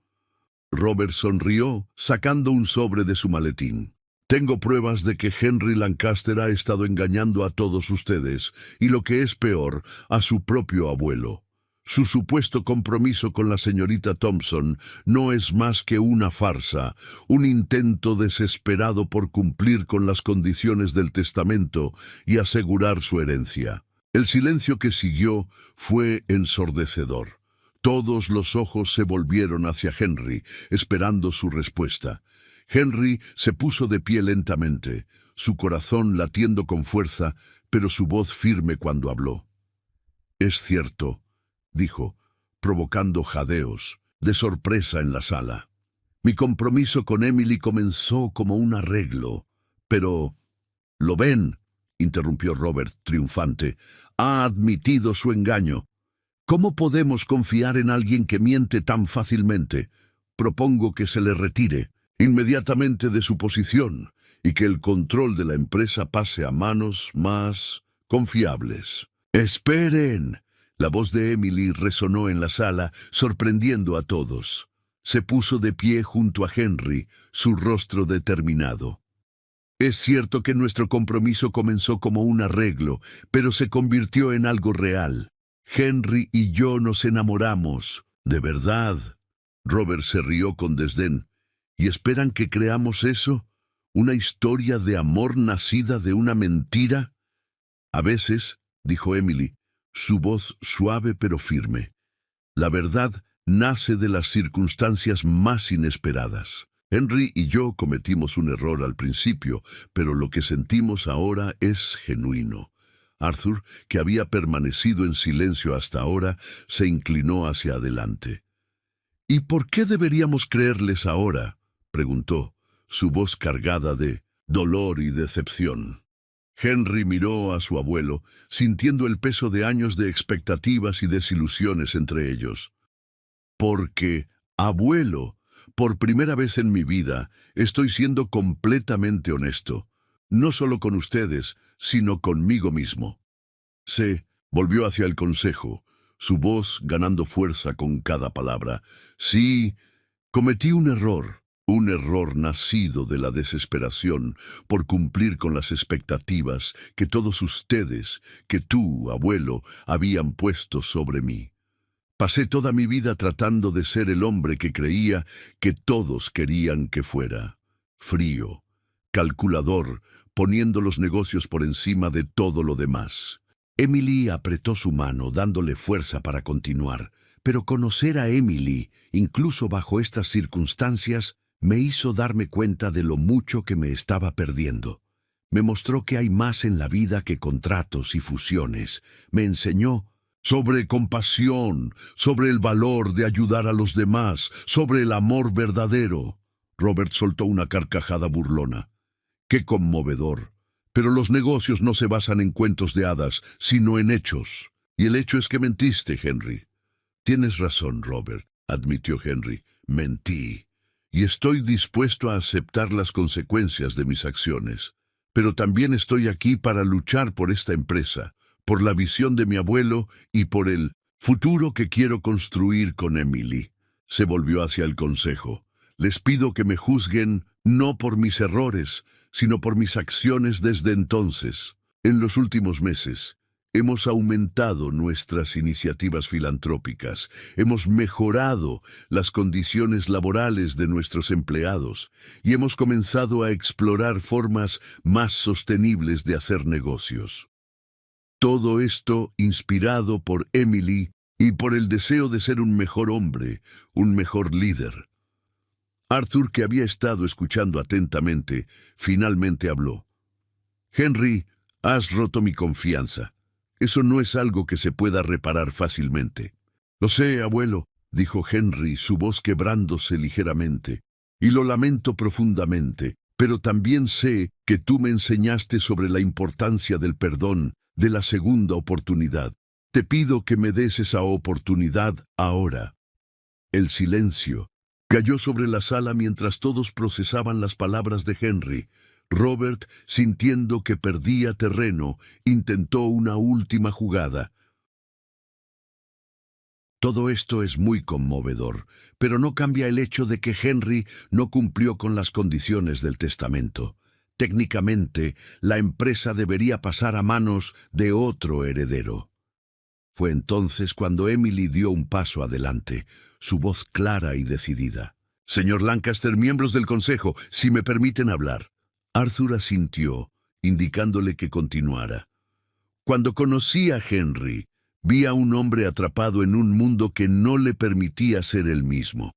Robert sonrió, sacando un sobre de su maletín. «Tengo pruebas de que Henry Lancaster ha estado engañando a todos ustedes, y lo que es peor, a su propio abuelo. Su supuesto compromiso con la señorita Thompson no es más que una farsa, un intento desesperado por cumplir con las condiciones del testamento y asegurar su herencia». El silencio que siguió fue ensordecedor. Todos los ojos se volvieron hacia Henry, esperando su respuesta. Henry se puso de pie lentamente, su corazón latiendo con fuerza, pero su voz firme cuando habló. «Es cierto», dijo, provocando jadeos de sorpresa en la sala. «Mi compromiso con Emily comenzó como un arreglo, pero...» «¿Lo ven?», interrumpió Robert, triunfante. «Ha admitido su engaño. ¿Cómo podemos confiar en alguien que miente tan fácilmente? Propongo que se le retire inmediatamente de su posición y que el control de la empresa pase a manos más confiables». «¡Esperen!». La voz de Emily resonó en la sala, sorprendiendo a todos. Se puso de pie junto a Henry, su rostro determinado. «Es cierto que nuestro compromiso comenzó como un arreglo, pero se convirtió en algo real. Henry y yo nos enamoramos, de verdad». Robert se rió con desdén. «¿Y esperan que creamos eso? ¿Una historia de amor nacida de una mentira?». «A veces», dijo Emily, su voz suave pero firme, «la verdad nace de las circunstancias más inesperadas. Henry y yo cometimos un error al principio, pero lo que sentimos ahora es genuino». Arthur, que había permanecido en silencio hasta ahora, se inclinó hacia adelante. «¿Y por qué deberíamos creerles ahora?», preguntó, su voz cargada de dolor y decepción. Henry miró a su abuelo, sintiendo el peso de años de expectativas y desilusiones entre ellos. «Porque, abuelo, por primera vez en mi vida, estoy siendo completamente honesto. No solo con ustedes, sino conmigo mismo». Se volvió hacia el consejo, su voz ganando fuerza con cada palabra. «Sí, cometí un error nacido de la desesperación por cumplir con las expectativas que todos ustedes, que tú, abuelo, habían puesto sobre mí. Pasé toda mi vida tratando de ser el hombre que creía que todos querían que fuera. Frío, calculador, poniendo los negocios por encima de todo lo demás». Emily apretó su mano, dándole fuerza para continuar, pero conocer a Emily, incluso bajo estas circunstancias, me hizo darme cuenta de lo mucho que me estaba perdiendo. Me mostró que hay más en la vida que contratos y fusiones. Me enseñó sobre compasión, sobre el valor de ayudar a los demás, sobre el amor verdadero. Robert soltó una carcajada burlona. «¡Qué conmovedor! Pero los negocios no se basan en cuentos de hadas, sino en hechos. Y el hecho es que mentiste, Henry». «Tienes razón, Robert», admitió Henry. «Mentí. Y estoy dispuesto a aceptar las consecuencias de mis acciones. Pero también estoy aquí para luchar por esta empresa, por la visión de mi abuelo y por el futuro que quiero construir con Emily. Se volvió hacia el consejo. Les pido que me juzguen no por mis errores, sino por mis acciones desde entonces. En los últimos meses, hemos aumentado nuestras iniciativas filantrópicas, hemos mejorado las condiciones laborales de nuestros empleados y hemos comenzado a explorar formas más sostenibles de hacer negocios. Todo esto inspirado por Emily y por el deseo de ser un mejor hombre, un mejor líder. Arthur, que había estado escuchando atentamente, finalmente habló. Henry, has roto mi confianza. Eso no es algo que se pueda reparar fácilmente. Lo sé, abuelo, dijo Henry, su voz quebrándose ligeramente, y lo lamento profundamente, pero también sé que tú me enseñaste sobre la importancia del perdón, de la segunda oportunidad. Te pido que me des esa oportunidad ahora. El silencio cayó sobre la sala mientras todos procesaban las palabras de Henry. Robert, sintiendo que perdía terreno, intentó una última jugada. Todo esto es muy conmovedor, pero no cambia el hecho de que Henry no cumplió con las condiciones del testamento. Técnicamente, la empresa debería pasar a manos de otro heredero. Fue entonces cuando Emily dio un paso adelante, su voz clara y decidida. «Señor Lancaster, miembros del consejo, si me permiten hablar». Arthur asintió, indicándole que continuara. Cuando conocí a Henry, vi a un hombre atrapado en un mundo que no le permitía ser él mismo.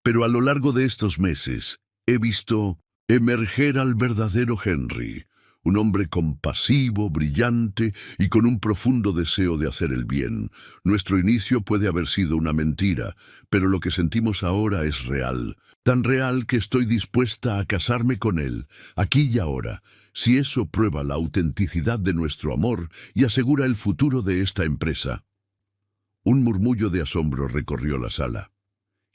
Pero a lo largo de estos meses, he visto emerger al verdadero Henry, un hombre compasivo, brillante y con un profundo deseo de hacer el bien. Nuestro inicio puede haber sido una mentira, pero lo que sentimos ahora es real. Tan real que estoy dispuesta a casarme con él, aquí y ahora, si eso prueba la autenticidad de nuestro amor y asegura el futuro de esta empresa. Un murmullo de asombro recorrió la sala.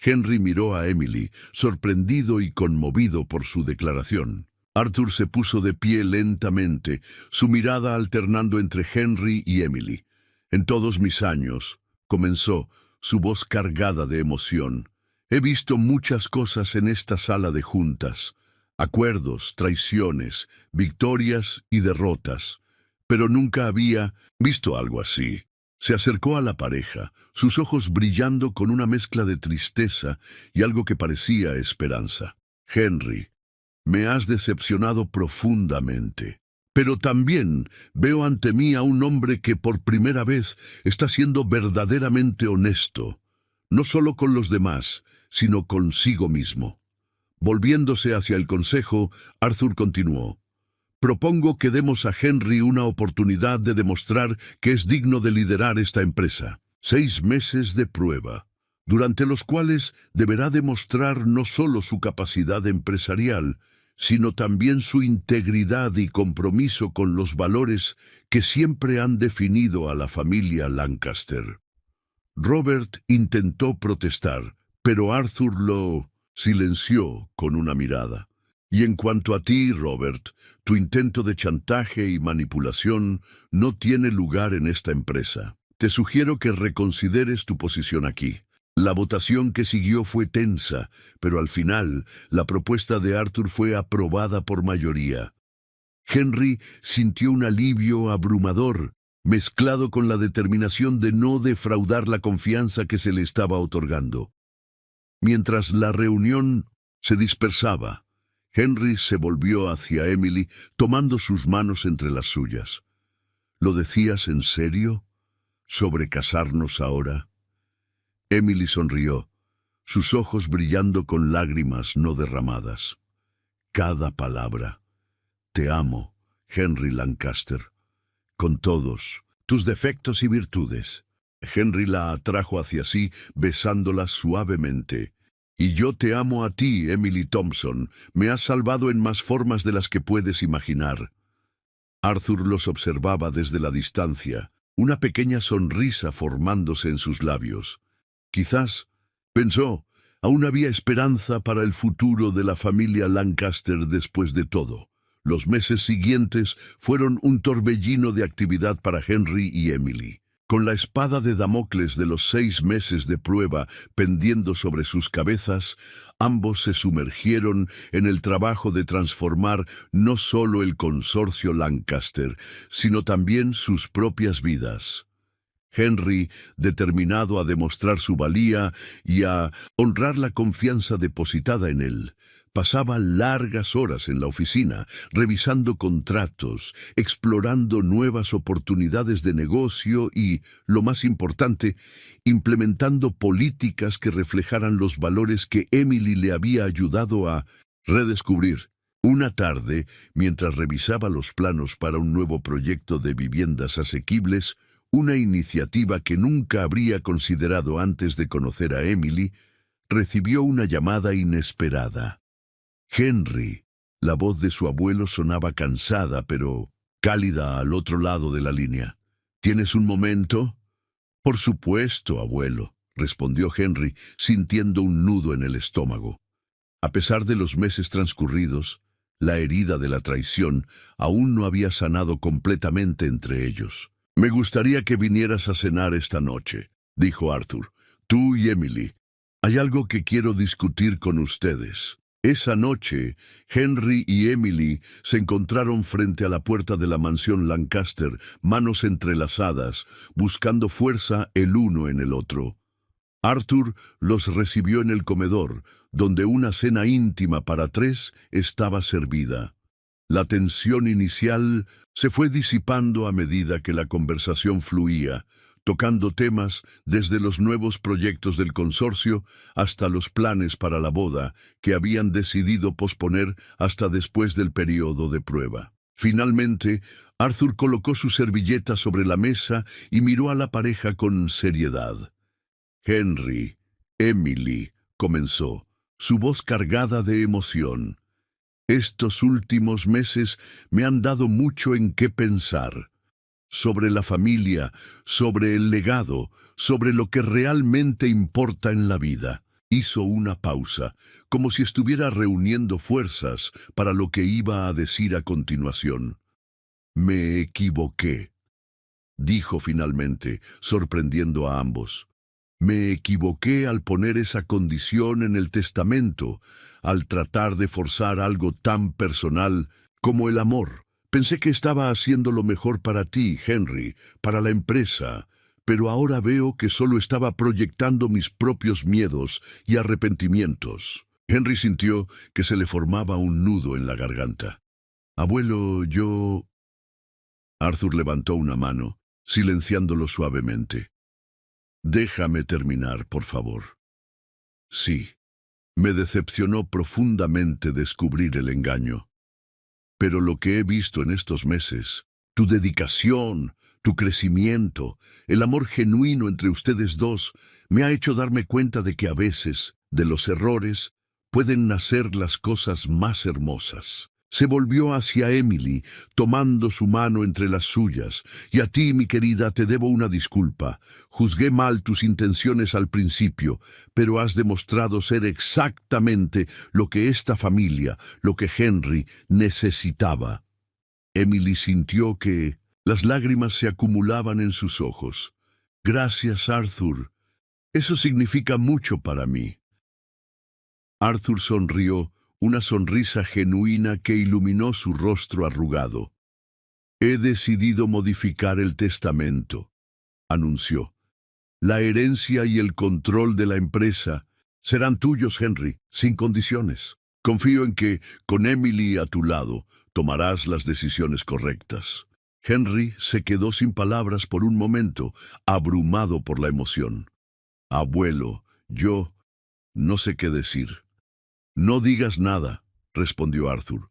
Henry miró a Emily, sorprendido y conmovido por su declaración. Arthur se puso de pie lentamente, su mirada alternando entre Henry y Emily. En todos mis años, comenzó, su voz cargada de emoción, he visto muchas cosas en esta sala de juntas, acuerdos, traiciones, victorias y derrotas, pero nunca había visto algo así. Se acercó a la pareja, sus ojos brillando con una mezcla de tristeza y algo que parecía esperanza. Henry, me has decepcionado profundamente, pero también veo ante mí a un hombre que por primera vez está siendo verdaderamente honesto, no solo con los demás, sino consigo mismo. Volviéndose hacia el consejo, Arthur continuó. Propongo que demos a Henry una oportunidad de demostrar que es digno de liderar esta empresa. 6 meses de prueba, durante los cuales deberá demostrar no solo su capacidad empresarial, sino también su integridad y compromiso con los valores que siempre han definido a la familia Lancaster. Robert intentó protestar, pero Arthur lo silenció con una mirada. Y en cuanto a ti, Robert, tu intento de chantaje y manipulación no tiene lugar en esta empresa. Te sugiero que reconsideres tu posición aquí. La votación que siguió fue tensa, pero al final la propuesta de Arthur fue aprobada por mayoría. Henry sintió un alivio abrumador, mezclado con la determinación de no defraudar la confianza que se le estaba otorgando. Mientras la reunión se dispersaba, Henry se volvió hacia Emily, tomando sus manos entre las suyas. ¿Lo decías en serio? ¿Sobre casarnos ahora? Emily sonrió, sus ojos brillando con lágrimas no derramadas. Cada palabra. Te amo, Henry Lancaster, con todos tus defectos y virtudes. Henry la atrajo hacia sí, besándola suavemente. Y yo te amo a ti, Emily Thompson. Me has salvado en más formas de las que puedes imaginar. Arthur los observaba desde la distancia, una pequeña sonrisa formándose en sus labios. Quizás, pensó, aún había esperanza para el futuro de la familia Lancaster después de todo. Los meses siguientes fueron un torbellino de actividad para Henry y Emily. Con la espada de Damocles de los 6 meses de prueba pendiendo sobre sus cabezas, ambos se sumergieron en el trabajo de transformar no solo el consorcio Lancaster, sino también sus propias vidas. Henry, determinado a demostrar su valía y a honrar la confianza depositada en él, pasaba largas horas en la oficina, revisando contratos, explorando nuevas oportunidades de negocio y, lo más importante, implementando políticas que reflejaran los valores que Emily le había ayudado a redescubrir. Una tarde, mientras revisaba los planos para un nuevo proyecto de viviendas asequibles, una iniciativa que nunca habría considerado antes de conocer a Emily, recibió una llamada inesperada. Henry. La voz de su abuelo sonaba cansada, pero cálida al otro lado de la línea. ¿Tienes un momento? Por supuesto, abuelo, respondió Henry, sintiendo un nudo en el estómago. A pesar de los meses transcurridos, la herida de la traición aún no había sanado completamente entre ellos. Me gustaría que vinieras a cenar esta noche, dijo Arthur. Tú y Emily. Hay algo que quiero discutir con ustedes. Esa noche, Henry y Emily se encontraron frente a la puerta de la mansión Lancaster, manos entrelazadas, buscando fuerza el uno en el otro. Arthur los recibió en el comedor, donde una cena íntima para 3 estaba servida. La tensión inicial se fue disipando a medida que la conversación fluía, tocando temas desde los nuevos proyectos del consorcio hasta los planes para la boda que habían decidido posponer hasta después del periodo de prueba. Finalmente, Arthur colocó su servilleta sobre la mesa y miró a la pareja con seriedad. Henry, Emily, comenzó, su voz cargada de emoción. Estos últimos meses me han dado mucho en qué pensar. Sobre la familia, sobre el legado, sobre lo que realmente importa en la vida. Hizo una pausa, como si estuviera reuniendo fuerzas para lo que iba a decir a continuación. Me equivoqué, dijo finalmente, sorprendiendo a ambos. Me equivoqué al poner esa condición en el testamento, al tratar de forzar algo tan personal como el amor. Pensé que estaba haciendo lo mejor para ti, Henry, para la empresa, pero ahora veo que solo estaba proyectando mis propios miedos y arrepentimientos. Henry sintió que se le formaba un nudo en la garganta. Abuelo, yo... Arthur levantó una mano, silenciándolo suavemente. Déjame terminar, por favor. Sí, me decepcionó profundamente descubrir el engaño. Pero lo que he visto en estos meses, tu dedicación, tu crecimiento, el amor genuino entre ustedes dos, me ha hecho darme cuenta de que a veces, de los errores, pueden nacer las cosas más hermosas. Se volvió hacia Emily, tomando su mano entre las suyas. Y a ti, mi querida, te debo una disculpa. Juzgué mal tus intenciones al principio, pero has demostrado ser exactamente lo que esta familia, lo que Henry, necesitaba. Emily sintió que las lágrimas se acumulaban en sus ojos. Gracias, Arthur. Eso significa mucho para mí. Arthur sonrió, una sonrisa genuina que iluminó su rostro arrugado. He decidido modificar el testamento, anunció. La herencia y el control de la empresa serán tuyos, Henry, sin condiciones. Confío en que, con Emily a tu lado, tomarás las decisiones correctas. Henry se quedó sin palabras por un momento, abrumado por la emoción. Abuelo, yo no sé qué decir. No digas nada, respondió Arthur.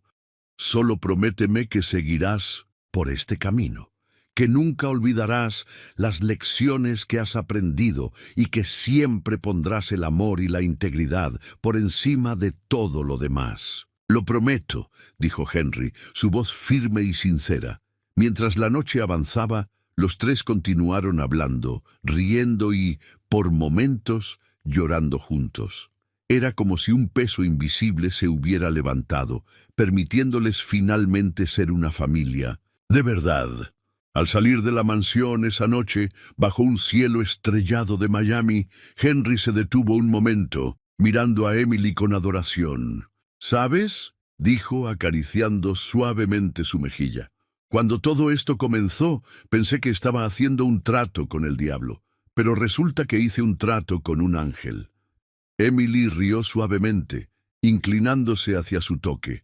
Solo prométeme que seguirás por este camino, que nunca olvidarás las lecciones que has aprendido y que siempre pondrás el amor y la integridad por encima de todo lo demás. Lo prometo, dijo Henry, su voz firme y sincera. Mientras la noche avanzaba, los 3 continuaron hablando, riendo y, por momentos, llorando juntos. Era como si un peso invisible se hubiera levantado, permitiéndoles finalmente ser una familia. De verdad. Al salir de la mansión esa noche, bajo un cielo estrellado de Miami, Henry se detuvo un momento, mirando a Emily con adoración. ¿Sabes?, dijo acariciando suavemente su mejilla. Cuando todo esto comenzó, pensé que estaba haciendo un trato con el diablo, pero resulta que hice un trato con un ángel. Emily rió suavemente, inclinándose hacia su toque.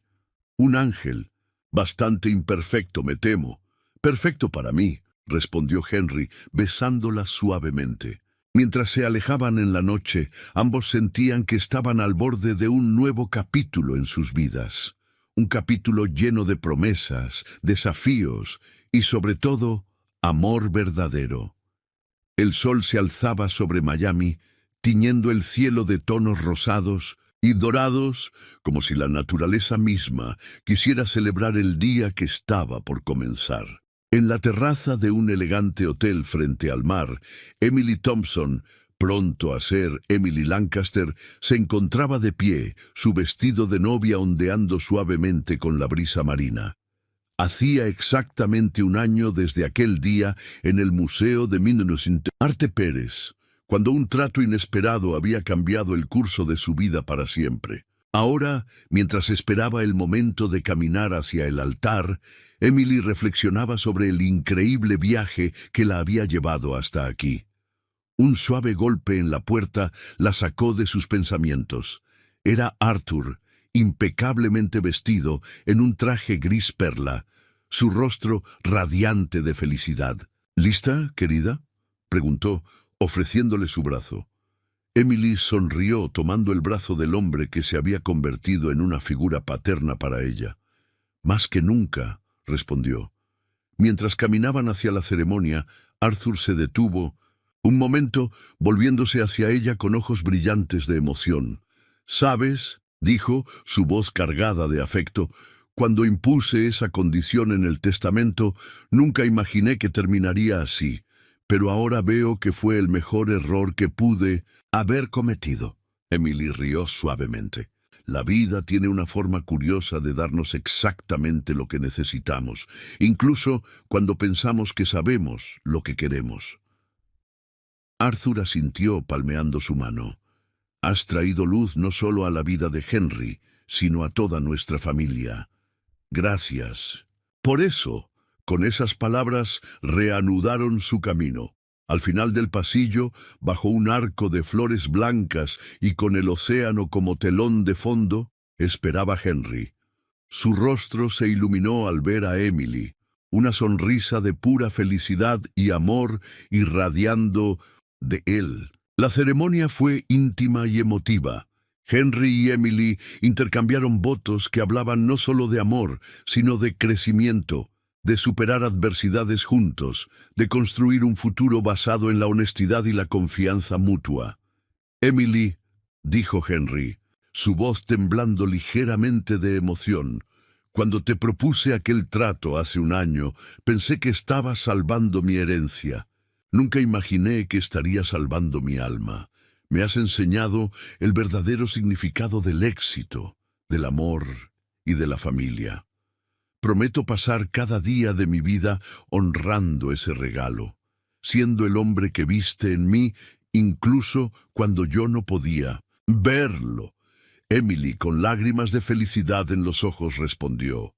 Un ángel, bastante imperfecto, me temo. Perfecto para mí, respondió Henry, besándola suavemente. Mientras se alejaban en la noche, ambos sentían que estaban al borde de un nuevo capítulo en sus vidas. Un capítulo lleno de promesas, desafíos y, sobre todo, amor verdadero. El sol se alzaba sobre Miami, tiñendo el cielo de tonos rosados y dorados, como si la naturaleza misma quisiera celebrar el día que estaba por comenzar. En la terraza de un elegante hotel frente al mar, Emily Thompson, pronto a ser Emily Lancaster, se encontraba de pie, su vestido de novia ondeando suavemente con la brisa marina. Hacía exactamente un año desde aquel día en el Museo de Arte Pérez, cuando un trato inesperado había cambiado el curso de su vida para siempre. Ahora, mientras esperaba el momento de caminar hacia el altar, Emily reflexionaba sobre el increíble viaje que la había llevado hasta aquí. Un suave golpe en la puerta la sacó de sus pensamientos. Era Arthur, impecablemente vestido en un traje gris perla, su rostro radiante de felicidad. ¿Lista, querida?, preguntó, ofreciéndole su brazo. Emily sonrió tomando el brazo del hombre que se había convertido en una figura paterna para ella. «Más que nunca», respondió. Mientras caminaban hacia la ceremonia, Arthur se detuvo, un momento, volviéndose hacia ella con ojos brillantes de emoción. «¿Sabes?», dijo, su voz cargada de afecto, «cuando impuse esa condición en el testamento, nunca imaginé que terminaría así, pero ahora veo que fue el mejor error que pude haber cometido». Emily rió suavemente. «La vida tiene una forma curiosa de darnos exactamente lo que necesitamos, incluso cuando pensamos que sabemos lo que queremos». Arthur asintió palmeando su mano. «Has traído luz no solo a la vida de Henry, sino a toda nuestra familia. Gracias». Por eso, con esas palabras, reanudaron su camino. Al final del pasillo, bajo un arco de flores blancas y con el océano como telón de fondo, esperaba Henry. Su rostro se iluminó al ver a Emily, una sonrisa de pura felicidad y amor irradiando de él. La ceremonia fue íntima y emotiva. Henry y Emily intercambiaron votos que hablaban no solo de amor, sino de crecimiento, de superar adversidades juntos, de construir un futuro basado en la honestidad y la confianza mutua. «Emily», dijo Henry, su voz temblando ligeramente de emoción, «cuando te propuse aquel trato hace un año, pensé que estaba salvando mi herencia. Nunca imaginé que estaría salvando mi alma. Me has enseñado el verdadero significado del éxito, del amor y de la familia. Prometo pasar cada día de mi vida honrando ese regalo, siendo el hombre que viste en mí incluso cuando yo no podía verlo». Emily, con lágrimas de felicidad en los ojos, respondió: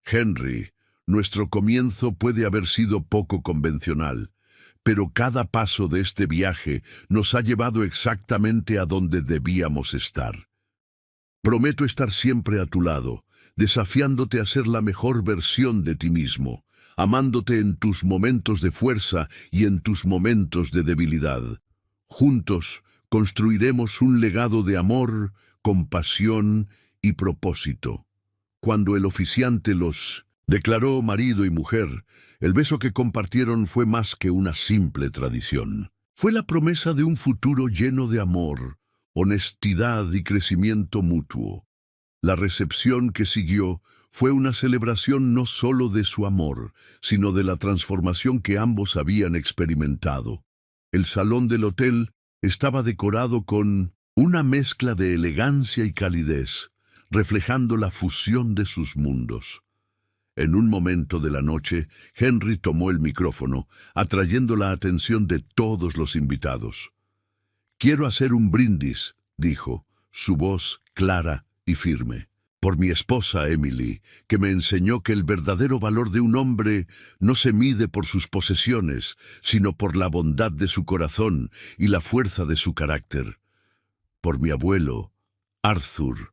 «Henry, nuestro comienzo puede haber sido poco convencional, pero cada paso de este viaje nos ha llevado exactamente a donde debíamos estar. Prometo estar siempre a tu lado, desafiándote a ser la mejor versión de ti mismo, amándote en tus momentos de fuerza y en tus momentos de debilidad. Juntos construiremos un legado de amor, compasión y propósito». Cuando el oficiante los declaró marido y mujer, el beso que compartieron fue más que una simple tradición. Fue la promesa de un futuro lleno de amor, honestidad y crecimiento mutuo. La recepción que siguió fue una celebración no solo de su amor, sino de la transformación que ambos habían experimentado. El salón del hotel estaba decorado con una mezcla de elegancia y calidez, reflejando la fusión de sus mundos. En un momento de la noche, Henry tomó el micrófono, atrayendo la atención de todos los invitados. «Quiero hacer un brindis», dijo, su voz clara y firme, «por mi esposa Emily, que me enseñó que el verdadero valor de un hombre no se mide por sus posesiones, sino por la bondad de su corazón y la fuerza de su carácter. Por mi abuelo, Arthur,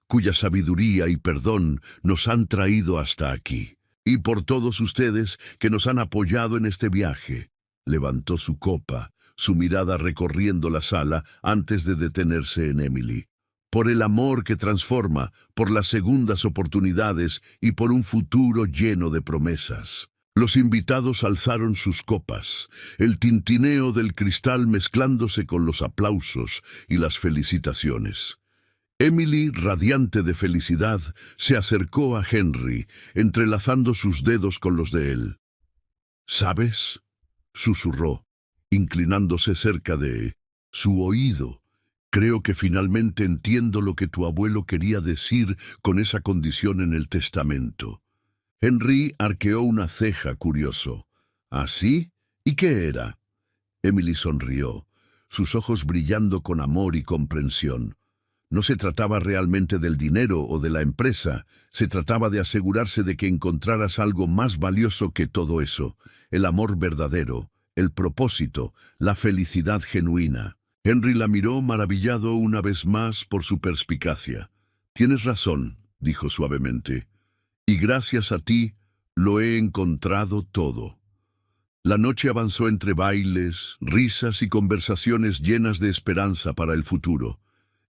cuya sabiduría y perdón nos han traído hasta aquí, y por todos ustedes que nos han apoyado en este viaje». Levantó su copa, su mirada recorriendo la sala antes de detenerse en Emily. «Por el amor que transforma, por las segundas oportunidades y por un futuro lleno de promesas». Los invitados alzaron sus copas, el tintineo del cristal mezclándose con los aplausos y las felicitaciones. Emily, radiante de felicidad, se acercó a Henry, entrelazando sus dedos con los de él. «¿Sabes?», susurró, inclinándose cerca de su oído. «Creo que finalmente entiendo lo que tu abuelo quería decir con esa condición en el testamento». Henry arqueó una ceja curioso. «¿Así? ¿Y qué era?». Emily sonrió, sus ojos brillando con amor y comprensión. No se trataba realmente del dinero o de la empresa, se trataba de asegurarse de que encontraras algo más valioso que todo eso, el amor verdadero, el propósito, la felicidad genuina. Henry la miró maravillado una vez más por su perspicacia. «Tienes razón», dijo suavemente, «y gracias a ti lo he encontrado todo». La noche avanzó entre bailes, risas y conversaciones llenas de esperanza para el futuro.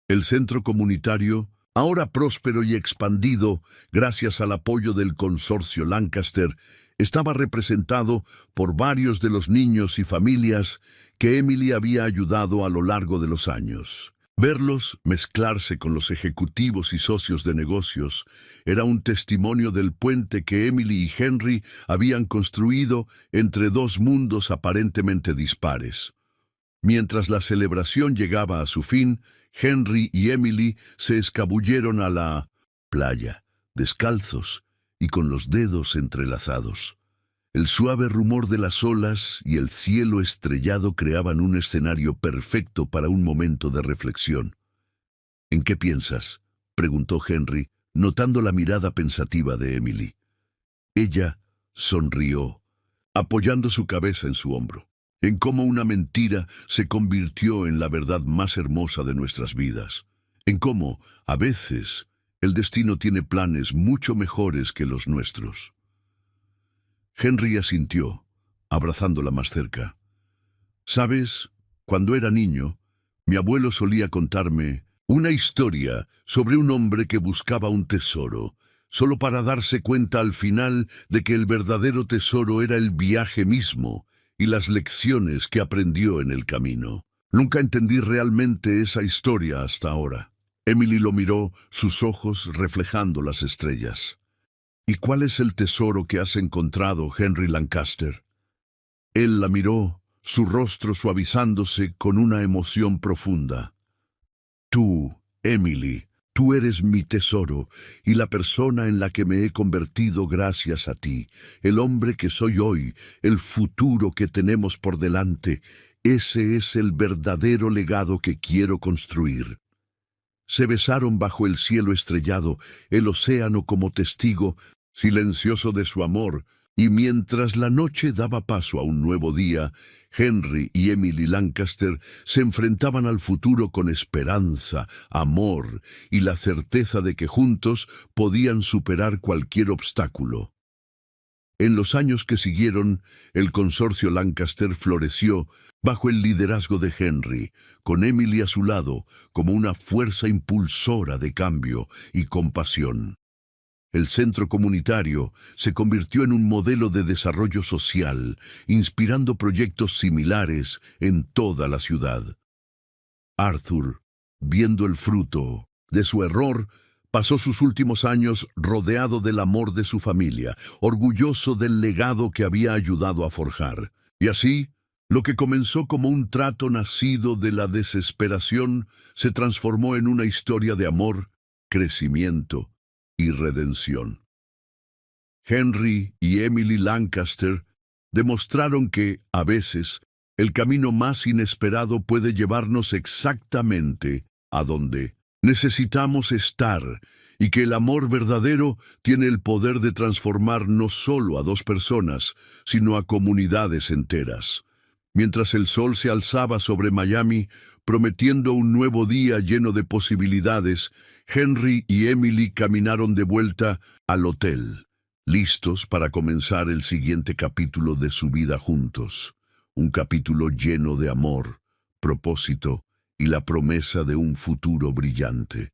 El centro comunitario, ahora próspero y expandido gracias al apoyo del consorcio Lancaster, estaba representado por varios de los niños y familias que Emily había ayudado a lo largo de los años. Verlos mezclarse con los ejecutivos y socios de negocios era un testimonio del puente que Emily y Henry habían construido entre dos mundos aparentemente dispares. Mientras la celebración llegaba a su fin, Henry y Emily se escabulleron a la playa, descalzos y con los dedos entrelazados. El suave rumor de las olas y el cielo estrellado creaban un escenario perfecto para un momento de reflexión. «¿En qué piensas?», preguntó Henry, notando la mirada pensativa de Emily. Ella sonrió, apoyando su cabeza en su hombro. «En cómo una mentira se convirtió en la verdad más hermosa de nuestras vidas. En cómo, a veces, el destino tiene planes mucho mejores que los nuestros». Henry asintió, abrazándola más cerca. «¿Sabes? Cuando era niño, mi abuelo solía contarme una historia sobre un hombre que buscaba un tesoro, solo para darse cuenta al final de que el verdadero tesoro era el viaje mismo y las lecciones que aprendió en el camino. Nunca entendí realmente esa historia hasta ahora». Emily lo miró, sus ojos reflejando las estrellas. «¿Y cuál es el tesoro que has encontrado, Henry Lancaster?». Él la miró, su rostro suavizándose con una emoción profunda. «Tú, Emily, tú eres mi tesoro y la persona en la que me he convertido gracias a ti, el hombre que soy hoy, el futuro que tenemos por delante. Ese es el verdadero legado que quiero construir». Se besaron bajo el cielo estrellado, el océano como testigo silencioso de su amor, y mientras la noche daba paso a un nuevo día, Henry y Emily Lancaster se enfrentaban al futuro con esperanza, amor y la certeza de que juntos podían superar cualquier obstáculo. En los años que siguieron, el consorcio Lancaster floreció bajo el liderazgo de Henry, con Emily a su lado como una fuerza impulsora de cambio y compasión. El centro comunitario se convirtió en un modelo de desarrollo social, inspirando proyectos similares en toda la ciudad. Arthur, viendo el fruto de su error, pasó sus últimos años rodeado del amor de su familia, orgulloso del legado que había ayudado a forjar. Y así, Lo que comenzó como un trato nacido de la desesperación se transformó en una historia de amor, crecimiento y redención. Henry y Emily Lancaster demostraron que, a veces, el camino más inesperado puede llevarnos exactamente a donde necesitamos estar y que el amor verdadero tiene el poder de transformar no solo a dos personas, sino a comunidades enteras. Mientras el sol se alzaba sobre Miami, prometiendo un nuevo día lleno de posibilidades, Henry y Emily caminaron de vuelta al hotel, listos para comenzar el siguiente capítulo de su vida juntos, un capítulo lleno de amor, propósito y la promesa de un futuro brillante.